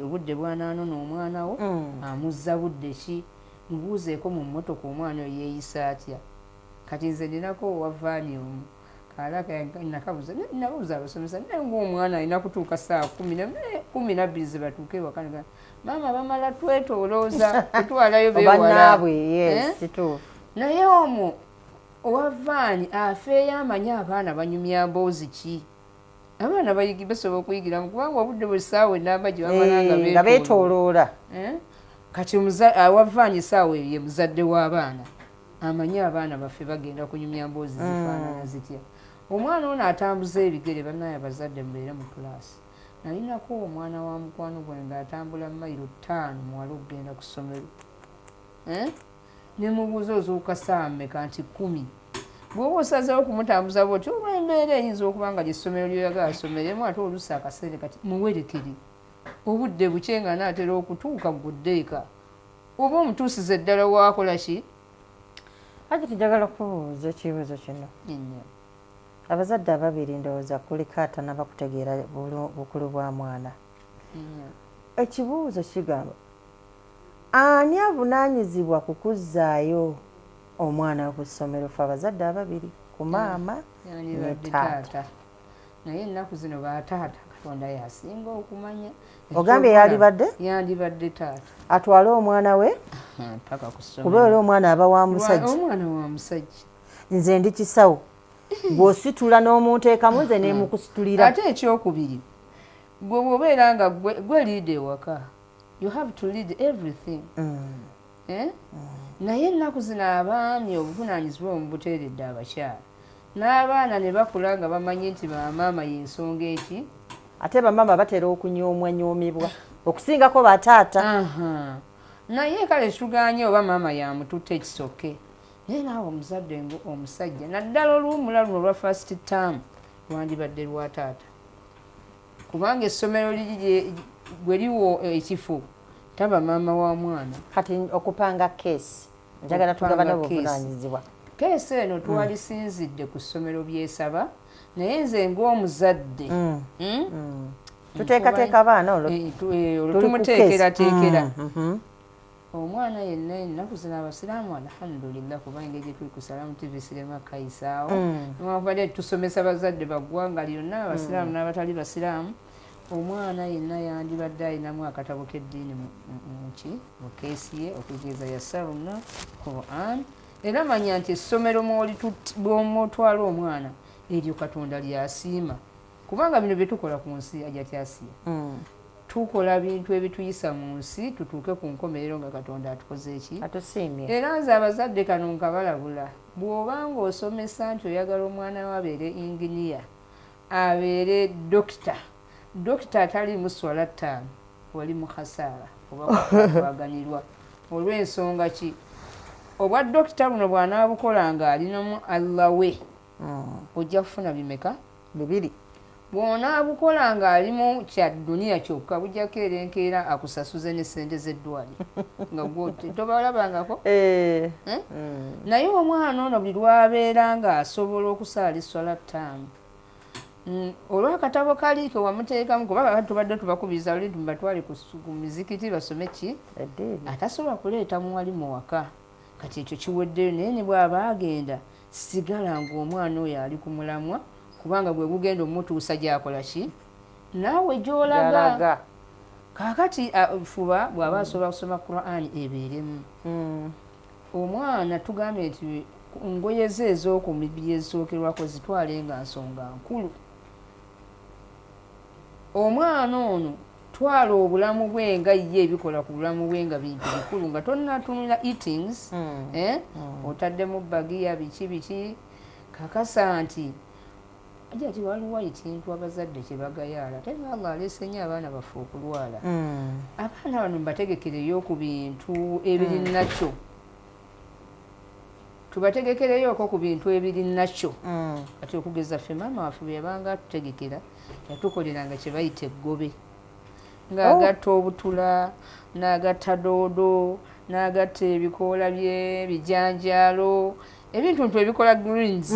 obudde bwanaanona omwana wo amuzza budde ki mubuuzeeko mu mmotoka omwana oyo yeeyisa atya kati nze ndinako owa vaani omu nakabuuza abasomesa naye ngaomwana alina kutuuka saa 12 ze batuuke ewaka maama bamala twetolooza kutwalayo bewala naye omwo owa vaani afeeyo amanyi abaana banyumya mboozi ki abaana basobola okuyigiramu kubanga obudde bwe ssaawa enamba gye bamala nga beetooloola kati awa vaani ssaawa eyo ye muzadde w'abaana amanyi abaana baffe bagenda kunyumya mboozi zifaanana zitya omwana ono atambuza ebigere bannaye abazadde mubeere mu kulaasi nalinako omwana wa mukwano gwe ng'atambula mayiro 5 muwala okugenda ku ssomero ne mubuuza ozuuka saa mmeka nti 10 bw'oba osazeewo okumutambuza bwoti olwa embeera eyinza okuba nga lyessomero lyoyagala asomeremu ate oluusi akaseere kati muwerekere obudde bukye nga naatera okutuuka guddeeka oba omutuusize ddala waakola ki ati tujagala kubuuza ekibuuzo kino abazadde ababiri ndowooza kuliko atanaba kutegeera bukulu bwa mwana ekibuuzo kigamba ani avunaanyizibwa kukuzzaayo omwana ku ssomero fe abazadde ababiri ku maama ne taata naye ennaku zino bataata katonda yasinga okumanya ogambye yandibadde taata atwale omwana we paka ku ssomero kuba era omwana aba wa musajja omwana wa musajja nze ndi kisawo bw'ositula n'omunteekamu nze neemukusitulira ate ekyokubiri gwe bw'obeera nga gwe liida ewaka you have to lead everything naye ennaku zino abaami obuvunaanyizibwa omubuteeredde abakyala n'abaana ne bakula nga bamanyi nti bamaama y'ensonga eki ate bamaama batera okunyoomwanyoomebwa okusingako bataata naye kale tuganye oba maama yamututte ekisoke naye naawe omuzadde omusajja naddala oluwumula luno olwa first term lwandibadde lwa taata kubanga essomero gwe liwo ekifo taba maama wa mwana kati okupanga keesi njagala tugabana obuvunaanyizibwa keesi eno twalisinzidde ku ssomero byesaba naye nze ng'omuzadde tuteekateeka abaana olwo tumuteekerateekera omwana yenna ennaku zino abasiraamu alhamdulillah kuba engeri gye tuli ku Salamu TV sirema kayisaawo newankubadde tusomesa bazadde baggwanga lyonna abasiraamu n'abatali basiraamu omwana yenna yandibadde alinamu akatabo k'eddiini mu keesi ye okugeza yassaruna Quran era manya nti essomero bw'omutwala omwana eryo katonda lyasiima kubanga bino bye tukola ku nsi ajatyasiya tukola bintu ebituyisa mu nsi tutuuke ku nkomerero nga katonda atukoze eki atusiimye era nze abazadde kano nkabalabula bw'obanga osomesa nti oyagala omwana we abeere inginiya abeere dokita atali muswala ttaano wali mu khasaara oba kwaganirwa olw'ensonga ki obwa dokita buno bw'anaabukola nga alinamu Allah we ojja kufuna bimeka 2 bw'onaabukola ng'alimu kya dduniya kyokka bujjako erenkeera akusasuze n'essente z'eddwaliro nga tobalabangako naye omwana ono buli lwabeera ng'asobola okusaala esswala ttaano olw'akatabo kali ke wamuteekamu kuba tubadde tubakubiriza luli tubatwale ku mizikiti basome ki atasobola kuleeta muwalimu waka kati ekyo kiweddeyo naye ne bw'aba agenda sigala ng'omwana oyo ali ku mulamwa kubanga gwe gugenda omutuusa gyakola ki naawe gy'olaga kaakati fuba bw'aba asobola kusoma Qur'an ebeeremu omwana tugambye nti ngoye ze ez'oku mibiri ezisookerwako zitwale nga nsonga nkulu omwana ono twala obulamu bwe nga ye ebikola ku bulamu bwe nga bintu bikulu nga tonnatunula eatings otaddemu bagiya biki kakasa nti ajja ti waliwo ekintu abazadde kye bagayaala ate nga Allah aleese nnyo abaana baffe okulwala abaana bano mbategekereyo ku bintu ebiri nakyo tubategekereyo ko ku bintu ebiri nakyo ati okugeza ffe maama waffe bwebanga tutegekera yatukoleranga kye bayita eggobe ng'agatta obutula n'agatta doodo n'agatta ebikoola bijanjaalo ebintu ebikola greens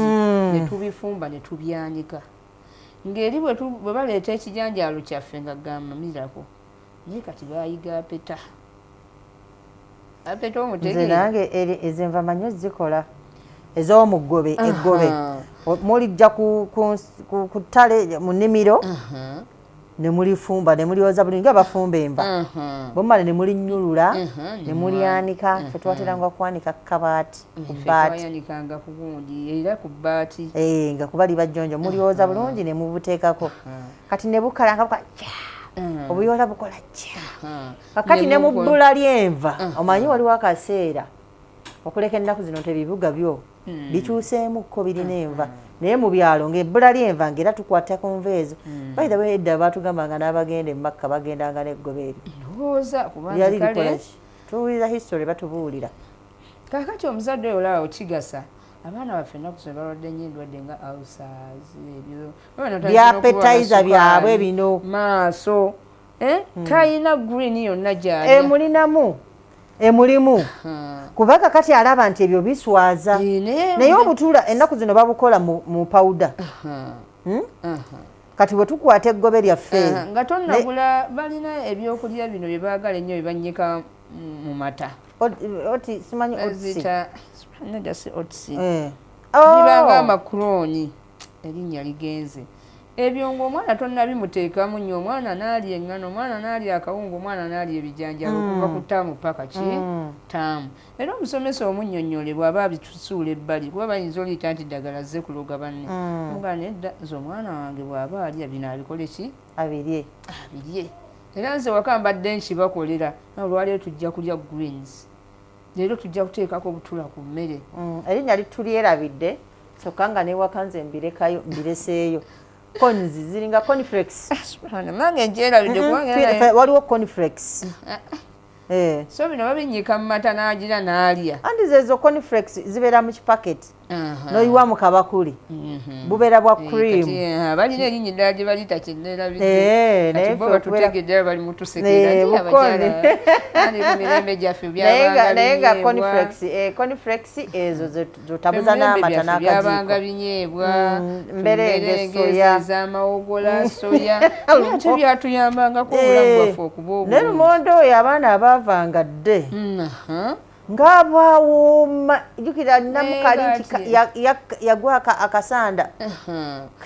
ne tubifumba ne tubyanika ng'eri bwe baleeta ekijanjaalo kyaffe nga gamamirako naye kati bayiga apeta nze nange ezenva manyo zikola ez'omuggobe eggobe mulijja ku ttale mu nnimiro ne mulifumba ne mulioza buli nga bafumba enva bomale ne mulinyulula ne mulyanika ffe twateranga kwanika kabaati ku bbaati era ku bbaati nga kuba liba jjonjo mulioza bulungi ne mubuteekako kati ne bukalanga obuyola bukola kya kakati ne mu bbula lyenva omanyi waliwo akaseera okuleka ennaku zino tebibuga byo bikyuseemukko birina enva naye mu byalo ng'ebbula lyenva ng'era tukwata ku nva ezo bayita edda baatugambanga n'abagenda emakka bagendanga n'eggobe eryali likola ki tuwulira history batubuulira kakati omuzadde oyo olaba okigasa abaana baffe ennaku zino balwadde nnyo endwadde nga ulcers byapetizer byabwe bino maaso tayina green yonna gyali emulimu kubanga kati alaba nti ebyo biswaza naye obutula ennaku zino babukola mu powder kati bwe tukwata eggobe lyaffe nga tonnagula balina ebyokulya bino bye baagala ennyo bye bannyika mu mata simanyi bibanga amakuroni erinnya ligenze ebyo ng'omwana tonnabimuteekamu nnyo omwana n'alya eŋŋano omwana n'alya akawunga omwana n'alya ebijanjalo okuva ku ttaamu paka ki ttaamu era omusomesa omunnyonnyole bw'aba abitusuula ebbali kuba bayinza oliyita nti ddagala zze kuloga banne mugana edda nze omwana wange bw'aba alya bino abikole ki abirye era nze waka mbadde nkibakolera olwaleero tujja kulya greens leero tujja kuteekako obutula ku mmere erinnya litulyerabidde sokka nga newaka nze mbirekayo mbireseeyo cons ziringa cornflakes nange njerabidde waliwo cornflakes so bino babinnyika mu mata n'agira n'alya andi zezo cornflakes zibeera mu kipaketi n'oyiwa mu kabakuli bubeera bwa cream balina erinnya eddala gye balita kyennerabidde bo batutegeddala bali mutusekeraimirembe gyaffe naye nga cornflakes ezo zotabuza n'amata byabanga binyeebwa mberenge soya ez'amawogola soya ebintu byatuyambangako obulamu bwaffe okuba obulungi ne lumonde oyo abaana abavanga dde ng'abawuuma jjukira namukali nti yagwa akasanda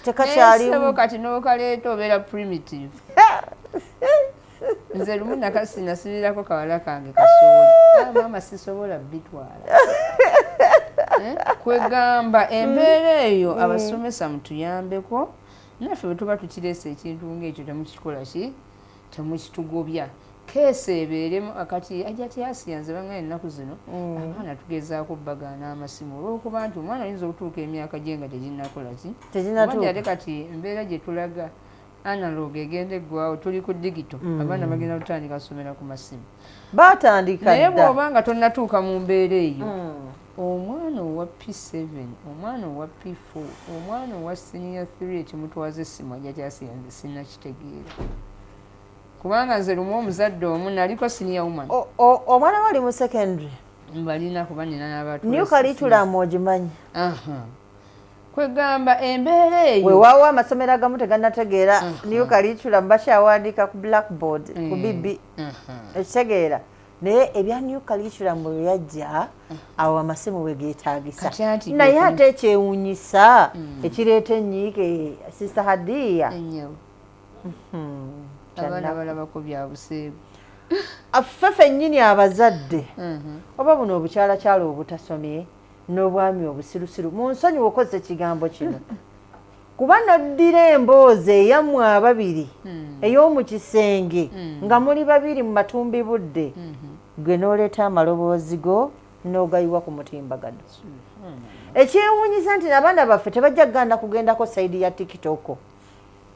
tekakyalimu kati n'okaleeta obeera primitive nze lumu nakasi nasibirirako kawala kange kasooli maama sisobola bitwala kwegamba embeera eyo abasomesa mutuyambeko naffe bwe tuba tukireesa ekintu ng'ekyo temukikola ki temukitugobya keese ebeeremu akati ajja tyasiyanze bangana ennaku zino abaana tugezaako bbagaana amasimu olwokuba nti omwana oyinza okutuuka emyaka gye nga teginnakola ki ate kati embeera gye tulaga analog egenda eggwawo tuli ku digito abaana bagenda kutandika kusomera ku masimu batandika naye bw'oba nga tonnatuuka mu mbeera eyo omwana owa P7 omwana owa P4 omwana owa senior 3 ekimutwaza essimu ajja tyasiyanze sinnakitegeera kubanga nze lumu omuzadde omu naliko senior woman omwana wali mu secondary mbalina kuba nina n'abantu new curriculum ogimanyi kwegamba embeera eyo weewaawo amasomero agamu tegannategeera new curriculum bakyawandiika ku blackboard ku bibi ekitegeera naye ebya new curriculum bwe yajja awo amasimu we geetaagisa naye ate ekyewuunyisa ekireeta ennyiike sister Hadiya abaana balabako bya buseegu ffe ffennyini abazadde oba buno obukyalakyala obutasomye n'obwami obusirusiru mu nsonyi okoze ekigambo kino kuba noddira emboozi eyammwe ababiri ey'omu kisenge nga muli babiri mu matumbi budde gwe n'oleeta amaloboozi go n'ogayiwa ku mutimbagano ekyewuunyisa nti n'abaana baffe tebajja kuganda kugendako sayidi ya tikitoko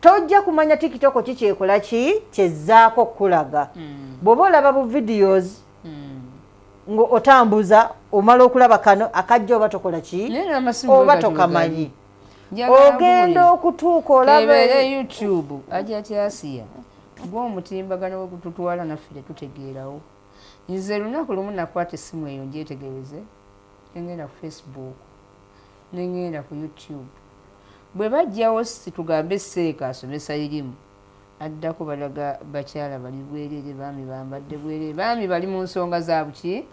tojja kumanya tikitoko kikyekola ki kyezzaako kulaga bw'oba olaba bu videos ngo otambuza omala okulaba kano akajja oba tokola ki oba tokamanyi ogenda okutuuka olaba YouTube ajja tyasiya ng'omutimbagano wegututwala naffe tetutegeerawo. Nze lunaku lumu nakwata essimu eyo ngyetegereze nengenda ku Facebook nengenda ku YouTube bwe bajjawo situgambe Seeka asomesa irimu addako balaga bakyala bali bwerere baami bambadde bwerere baami bali mu nsonga za buki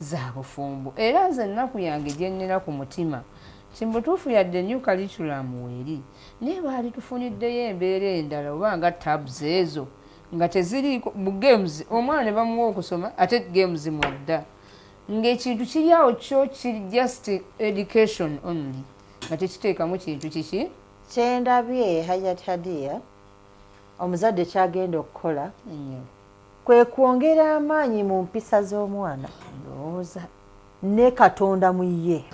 za bufumbo era nze ennaku yange gye nnina ku mutima kimbutuufu yadde new curriculum weeri naye baali tufuniddeyo embeera endala oba nga tabs ezo nga teziriiko mu games omwana ne bamuwa okusoma ate games mwadda ng'ekintu kiri awo kyo kiri just education only nga tekiteekamu kintu kiki kyendabye Hajat Hadia omuzadde kyagenda okukola kwe kwongera amaanyi mu mpisa z'omwana ndowooza ne Katonda mu ye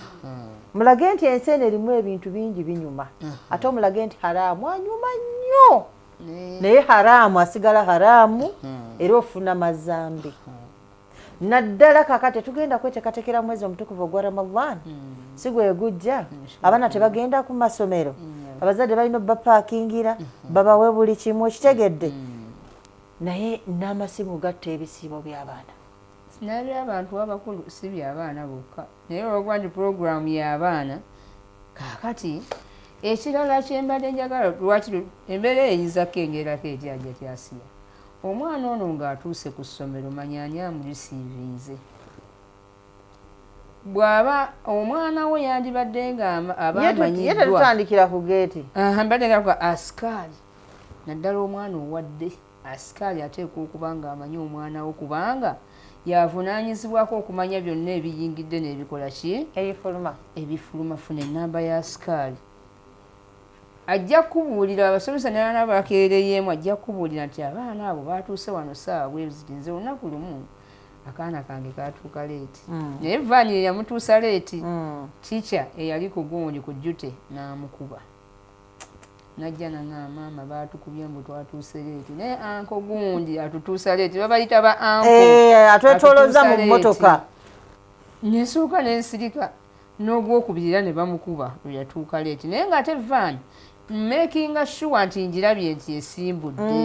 mulage nti ensi eno erimu ebintu bingi binyuma ate omulage nti haraamu anyuma nnyo naye haraamu asigala haraamu era ofuna mazambi naddala kakati tugenda kweteekateekera mwezi omutukuvu ogwa Ramadan si gwe gujja abaana tebagenda ku masomero abazadde balina bapaakingira babawe buli kimu kitegedde naye n'amasimu gatta ebisiibo by'abaana n'abantu abakulu si by'abaana bokka naye olwokuba nti puroguramu y'abaana kaakati ekirala kyembadde njagala lwaki embeera eyinza kengerako etyajja tyasiya omwana ono ng'atuuse ku ssomero manyaani amulisiivinze bw'aba omwana we yandibadde nga aba amanyiddwa tutandikira ku geeti mbadde nga kwa asikaali naddala omwana owadde asikaali ateekwa okuba nga amanyi omwana we kubanga yavunaanyizibwako okumanya byonna ebiyingidde n'ebikola ki ebifuluma funa ennamba ya asikaali ajja kubuulira abasomesa n'abaana bakeereyeemu ajja kubuulira nti abaana abo batuuse wano saawa bweziti nze olunaku lumu akaana kange katuuka leeti naye vaani eyamutuusa leeti tica eyali ku gundi ku jjute n'amukuba najja nanga maama batukubye mbu twatuuse leeti naye anko gundi atutuusa leeti babayita ba anko atwetoloza mu mmotoka nesooka nensirika n'ogwokubirira ne bamukuba lwe yatuuka leeti naye ng'ate vaani makinga sure nti njirabye nti esimbudde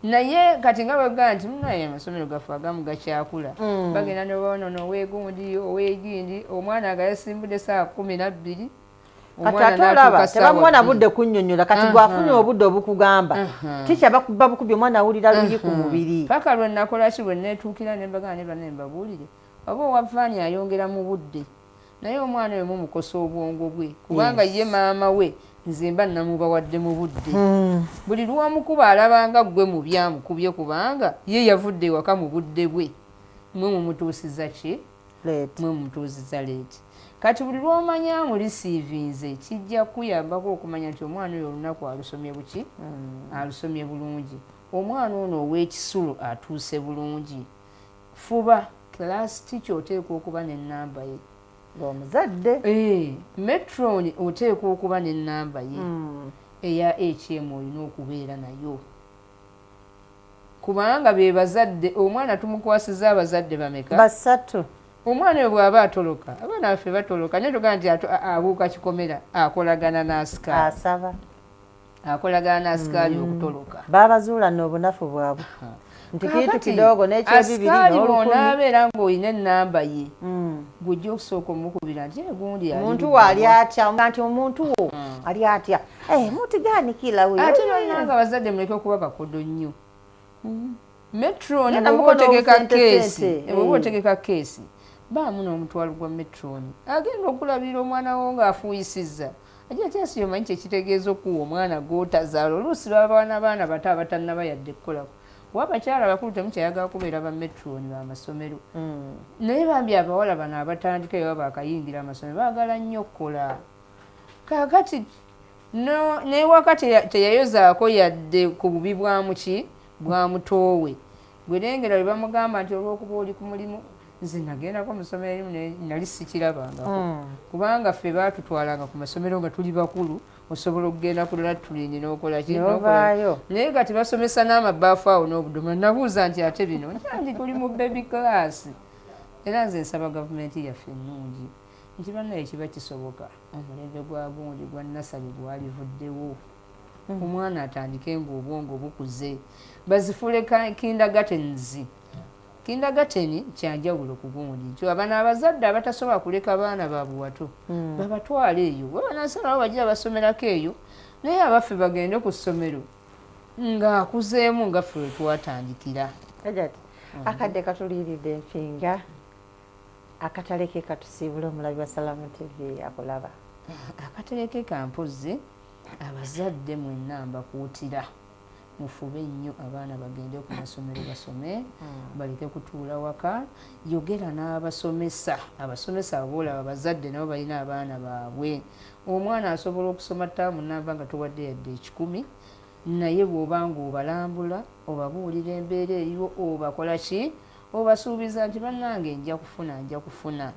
naye kati nga bwegamba nti munaye amasomero gaffe agamu gakyakula bagenda noboonono oweegundi oweegindi omwana nga yasimbudde saa 12 kati ate olaba tebamuwana budde kunnyonnyola kati gwafunye obudde obukugamba tikya babukubye omwana awulira lungi ku mubiri paka lwe nakola ki bwe neetuukira ne mbagana ne banne mbabuulire oba owafaani ayongera mu budde naye omwana oyo mumukosa obwongo bwe kubanga ye maama we nze mba namubawadde mu budde buli lwamukuba alabanga gwe mu byamukubye kubanga ye yavudde ewaka mu budde bwe mwe mumutuusiza ki mwe mumutuusiza leeti kati buli lwomanya amulisiivinze kijja kuyambako okumanya nti omwana oyo olunaku alusomye buki alusomye bulungi omwana ono ow'ekisulo atuuse bulungi fuba class teacher oteekwa okuba n'ennamba ye omuzadde metron oteekwa okuba n'ennamba ye eya HM olina okubeera nayo kubanga be bazadde omwana tumukwasiza abazadde bameka basatu omwana oyo bw'aba atoloka abaana baffe batoloka naye tugamba nti abuuka kikomera akolagana n'asikaali asaba akolagana n'asikaali okutoloka babazuula n'obunafu bwabwe nti kintu kidogo n'ekyebibiri n'olukumi ng'olina ennamba ye gujja okusooka omukubira nti gundi omuntu we ali atya nti omuntu wo ali atya mutigaanikira we ate nolanga abazadde muleke okuba bakodo nnyo metroni bw'oba otegeka keesi baamu n'omutwalo gwa metroni agenda okulabirira omwana wo ng'afuuyisizza ajja kyasi yomanyi kyekitegeeza okuwa omwana gw'otazaala oluusi lw'abaana baana bato abatannaba yadde kukolako wabakyala abakulu temukyayagala kubeera ba metroni b'amasomero naye bambi abawala bano abatandika eyo bakayingira amasomero baagala nnyo okukola kaakati newaka teyayozaako yadde ku bubi bwamuki bwamutoowe gwerengera bwe bamugamba nti olw'okuba oli ku mulimu nze nagendako musomero erimu nali sikirabangako kubanga ffe baatutwalanga ku masomero nga tuli bakulu osobola okugenda ku latulini n'okola naye kati basomesa n'amabaafu awo n'obudomola nabuuza nti ate bino nti tuli mu baby class era nze nsaba gavumenti yaffe ennungi nti bannaye kiba kisoboka omulembe gwa gundi gwa nasali gwalivuddewo omwana atandike ng'obwongo bukuze bazifule kindagateni kyanjawulo ku gundi nti abana abazadde abatasobola kuleka abaana baabwe wato babatwala eyo babanasalawo bagira basomerako eyo naye abaffe bagende ku ssomero ng'akuzeemu nga ffe we twatandikira akadde katuliiridde empinga akataleke katusiibula omulabi wa Salamu TV akulaba akataleke kampozi abazadde mwenna mbakuutira mufube nnyo abaana bagende ku masomero basome baleke kutuula waka yogera n'abasomesa aboola abazadde nabo balina abaana baabwe omwana asobola okusoma ttaamu namba nga towadde yadde 10 naye bw'obanga obalambula obabuulira embeera eriwo obakola ki obasuubiza nti bannange nja kufuna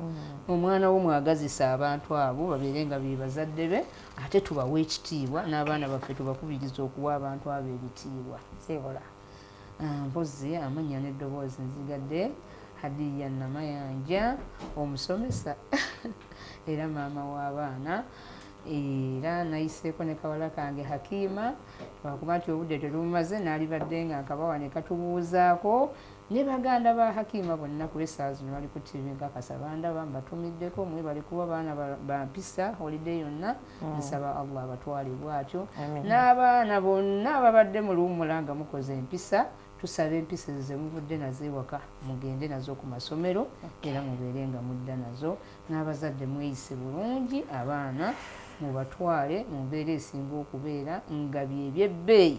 omwana wo mwagazisa abantu abo babeere nga be bazadde be ate tubawa ekitiibwa n'abaana baffe tubakubiriza okuwa abantu abo ebitiibwa sibola mpozi amanya n'eddoboozi nzigadde Hadiya Namayanja omusomesa era maama w'abaana era nayiseeko ne kawala kange Hakiima lwakuba nti obudde tetubumaze n'alibadde nga nkabawa ne katubuuzaako ne baganda ba Hakiima bonna ku essaawa zino bali ku TV nkakasa bandaba mbatumiddeko mwe bali kuba baana bampisa holiday yonna nsaba Allah abatwale bwatyo n'abaana bonna ababadde mu luwummula nga mukoze empisa tusaba empisa ze muvudde nazo ewaka mugende nazo ku masomero era mubeere nga mudda nazo n'abazadde mweyise bulungi abaana mubatwale mu mbeera esinga okubeera nga by'ebyebbeeyi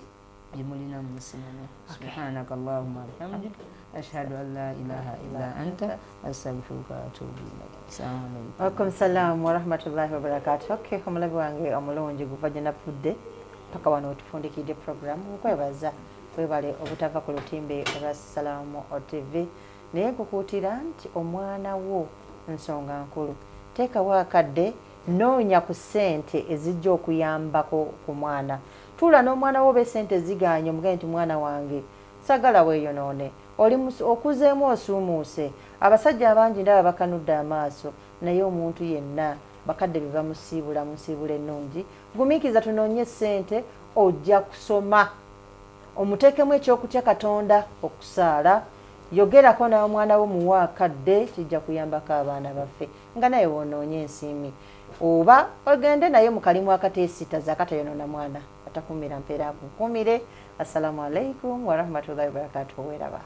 bye mulina mu nsimano subhanaka allahumma bihamdik ashhadu an la ilaha illa anta astaghfiruka wa atubu ilayk. Assalamu alaykum. Waalaikum salaam wa rahmatullahi wa barakatuh. Okay, omulabi wange omulungi guva gye nafudde paka wano otufundikidde programu nkwebaza webale obutava ku lutimbe olwa Salamu TV naye kukuutira nti omwana wo nsonga nkulu teekawo akadde noonya ku ssente ezijja okuyambako ku mwana tuula n'omwana wo be ssente ziganye omugaye nti mwana wange sagala weeyonoone oli okuzeemu osuumuuse abasajja abangi ndaba bakanudde amaaso naye omuntu yenna bakadde be bamusiibula musiibula ennungi gumiikiza tunoonye ssente ojja kusoma omuteekemu ekyokutya Katonda okusaala yogerako nawe omwana wo muwa akadde kijja kuyambako abaana baffe nga naye woonoonye ensiimi oba ogende naye mu kalimu akateesitaza akatayonoona mwana atakumira mpeera akukumire. Assalamu alaikum wa rahmatullahi wa barakatuh. Weraba.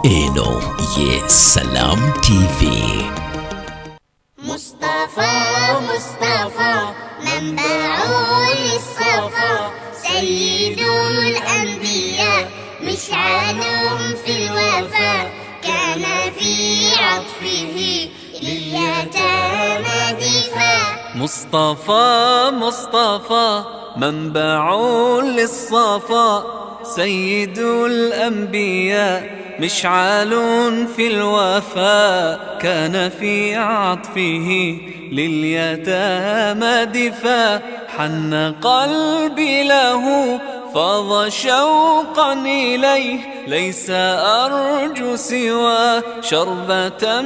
eno ye Salam TV. مصطفى منبع للصفا سيد الأنبياء مشعل في الوفا كان في عطفه لليتامى دفاع. مصطفى منبع للصفا سيد الأنبياء مشعل في الوفاء كان في عطفه لليتامى دفاع. حن قلبي له فاض شوقا إليه ليس أرجو سوى شربة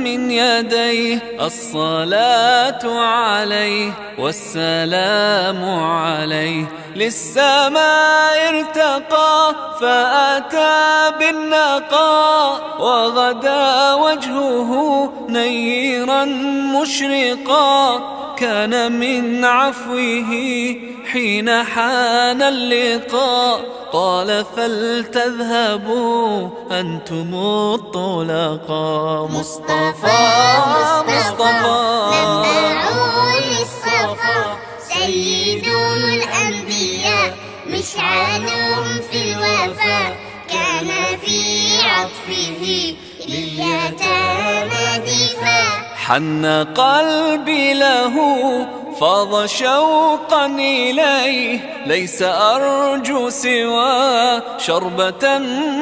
من يديه. الصلاة عليه والسلام عليه للسماء ارتقى فأتى بالنقاء وغدا وجهه نيرا مشرقا. كان من عفوه حين حان اللقاء قال فلتذهبوا أنتم الطلقاء. مصطفى منبع للصفا سيد الأنبياء مشعل في الوفا كان في عطفه لليتامى دفاع. حن قلبي له فاض شوقا إليه ليس أرجو سوى شربة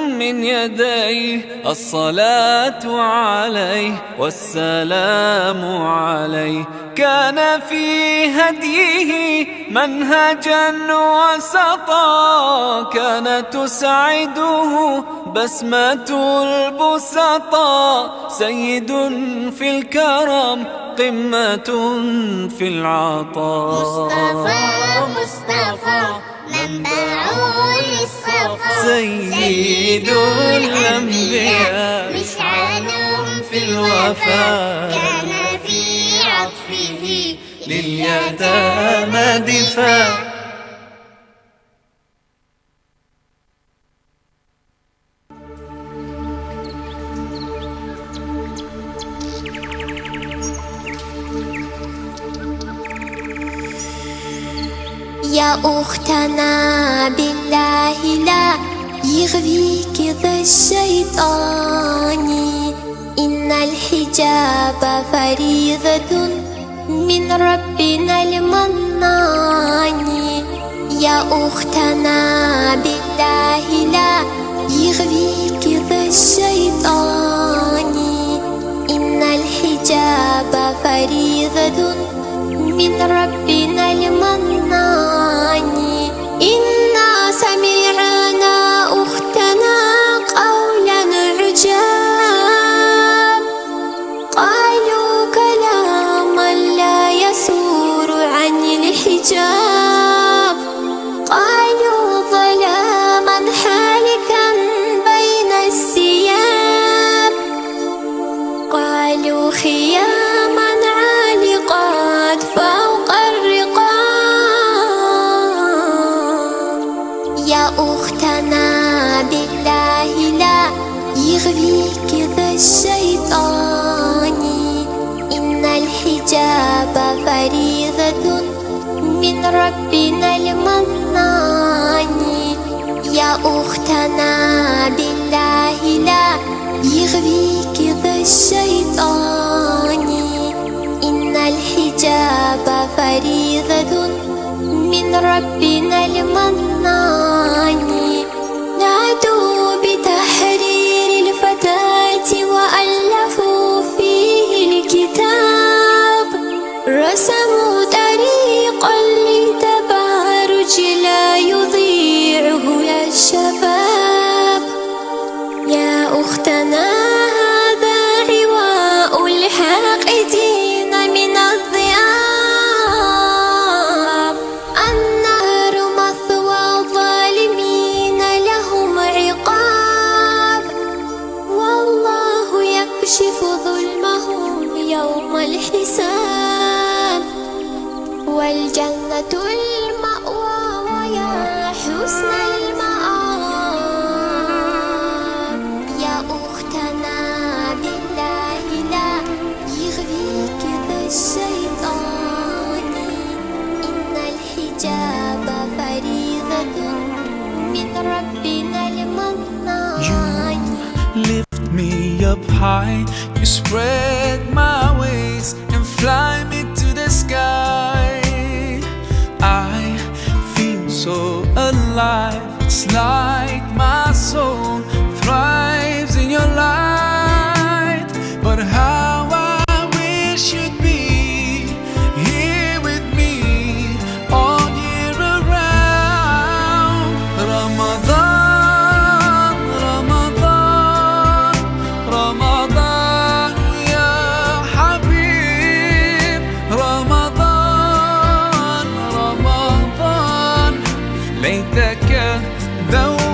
من يديه الصلاة عليه والسلام عليه كان في هديه منهجا وسطا كان تسعده بسمة البسطاء سيد في الكرم قمة في العطاء مصطفى منبع للصفا سيد الأنبياء مشعل في الوفاء كان في عطفه لليتامى دفاع يا أختنا بالله لا يغويك ذا الشيطان إن الحجاب فريضة من ربنا المنان يا أختنا بالله لا يغويك ذا الشيطان إن الحجاب فريضة من ربنا المنان إنا سمعنا أختنا قولا عجاب قالوا كلاما لا يسور عن الحجاب قالوا ظلاما حالكا بين الثياب قالوا خياما عالقات فوق الرقاب يا أختنا بالله لا يغويك ذا الشيطان إن الحجاب فريضة من ربنا المنان يا أختنا بالله لا يغويك ذا الشيطان إن الحجاب فريضة من ربنا المنان نادوا بتحرير الفتاة وألفوا فيه الكتاب رسموا طريقا للتبارج لا يضيعه يا الشباب يا أختنا هذا عواء الحاقدين من الذئاب النار مثوى الظالمين لهم عقاب والله يكشف ظلمهم يوم الحساب والجنة المأوى ويا حسن المآب يا أختنا بالله لا يغويك ذا الشيطان إن الحجاب فريضة من ربنا المنان Lift me up high, you spread my wings and fly me to the sky. I feel so alive, it's like my soul thrives in your light. But how I wish you'd be here with me all year around. Ramadan, Ramadan, Ramadan, ya Habib. Ramadan, Ramadan, ليتك دوما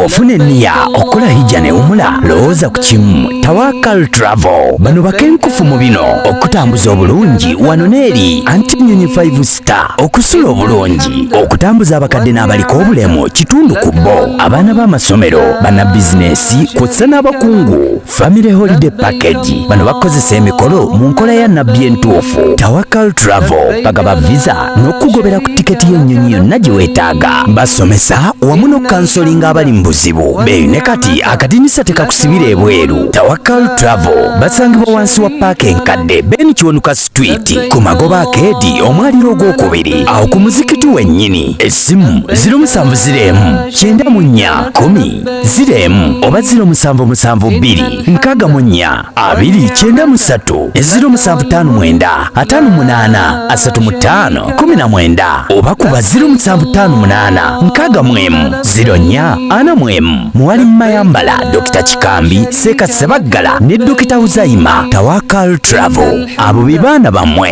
ng'ofuna enniya okukola hijja ne umula lowooza ku kimu Tawakkal Travel. Bano bakenkufu mu bino okutambuza obulungi wano n'eri Antinyonyi 5 star, okusula obulungi, okutambuza abakadde n'abaliko obulemu kitundu ku bo, abaana b'amasomero, bannabizinesi kw'ossa n'abakungu, family holiday package. Bano bakozesa emikolo mu nkola ya nabbi entuufu. Tawakkal Travel bagaba visa n'okugobera ku tiketi y'ennyonyi yonna gye weetaaga. Basomesa wamu n'okansolinga abali mu buzibu. Beeyune kati akadinisa tekakusibira ebweru. Tawakkal Travel basangibwa wansi wa paaka enkadde Ben Kiwanuka Street ku Magoba Arcade omwaliro ogwokubiri awo ku muzikiti wennyini. Essimu 0704 94 10 oba 0772 64 293 0759 58 35 19 oba kuba 0758 64 04 44. Muwali Mayambala, Dr. Chikambi, Seka Sebaggala ne Dr. Uzaima. Tawakkal Travel abo bibaana bamwe.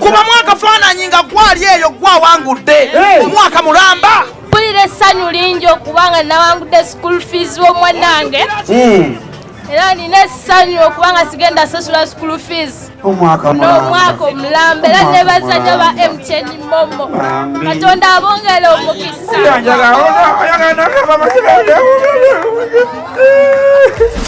kuba mwaka faananyi nga gwali eyo gwawangudde omwaka mulamba. Mpulira essanyu lingi okubanga nawangudde school fees w'omwanange era nina essanyu okubanga sigenda sasula school fees n'omwaka omulamba era ne bazadde ba MTN Momo. Katonda abongere omukisa.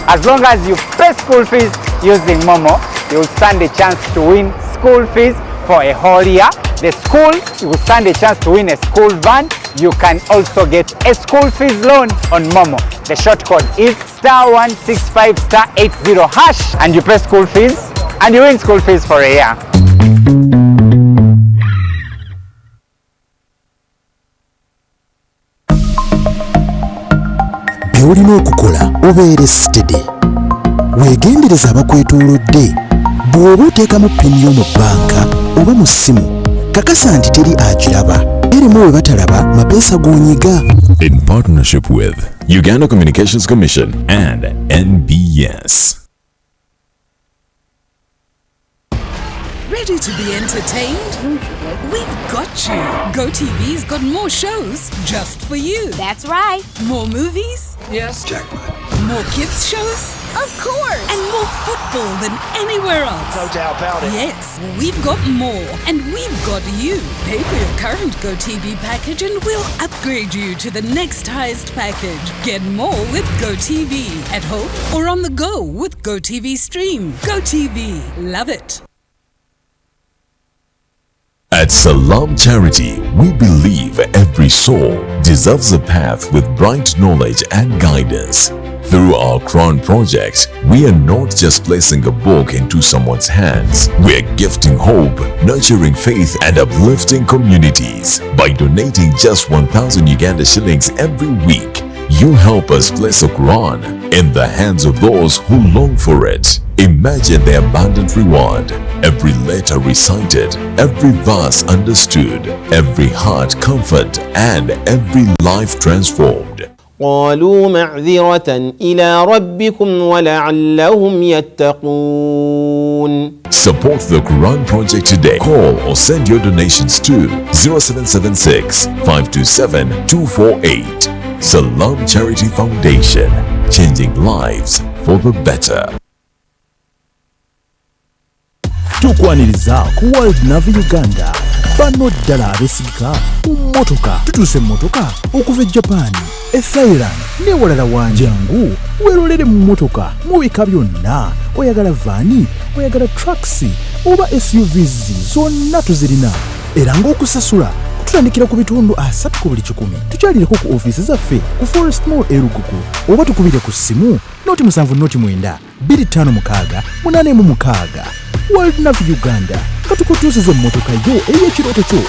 As long as you pay school fees using Momo, you will stand a chance to win school fees for a whole year. The school, you will stand a chance to win a school van. You can also get a school fees loan on Momo. The short code is *165*80# and you pay school fees and you win school fees for a year. Byolina okukola obeere steady. Weegendereza abakwetoolodde. Bw'oba oteekamu ppini yo mu bbanka oba mu ssimu, kakasa nti teri agiraba. Eremu we batalaba mapeesa g'onyiga. In partnership with Uganda Communications Commission and NBS. Ready to be entertained? We've got you. GoTV's got more shows just for you. That's right. More movies? Yes. Jackpot. More kids shows? Of course. And more football than anywhere else. No doubt about it. Yes, we've got more. And we've got you. Pay for your current GoTV package and we'll upgrade you to the next highest package. Get more with GoTV. At home or on the go with GoTV Stream. GoTV. Love it. At Salam Charity, we believe every soul deserves a path with bright knowledge and guidance. Through our Crown project, we are not just placing a book into someone's hands. We are gifting hope, nurturing faith, and uplifting communities. By donating just 1,000 Uganda shillings every week, you help us place the Quran in the hands of those who long for it. Imagine the abundant reward. Every letter recited, every verse understood, every heart comfort, and every life transformed. قالوا معذرة إلى ربكم ولعلهم يتقون. Support the Quran Project today. Call or send your donations to 0776 527 248. Salam Charity Foundation, changing lives for the better. Tukwaniriza ku World Navy Uganda. Bano ddala abesigika mu mmotoka. Tutuuse mmotoka okuva e Japan, e Thailand ne walala wanjangu. Weerolere mu mmotoka mu bika byonna. Oyagala vaani, oyagala trucks oba SUVs zonna tuzirina. Era ng'okusasula tutandikira ku bitundu 3 ku buli 100. Tukyalireko ku ofiisi zaffe ku Forest Mall e Rugugu oba tukubire ku ssimu noti 7 noti 9 256 816. World Navy Uganda katukutuusiza emmotoka yo ey'ekirooto kyo.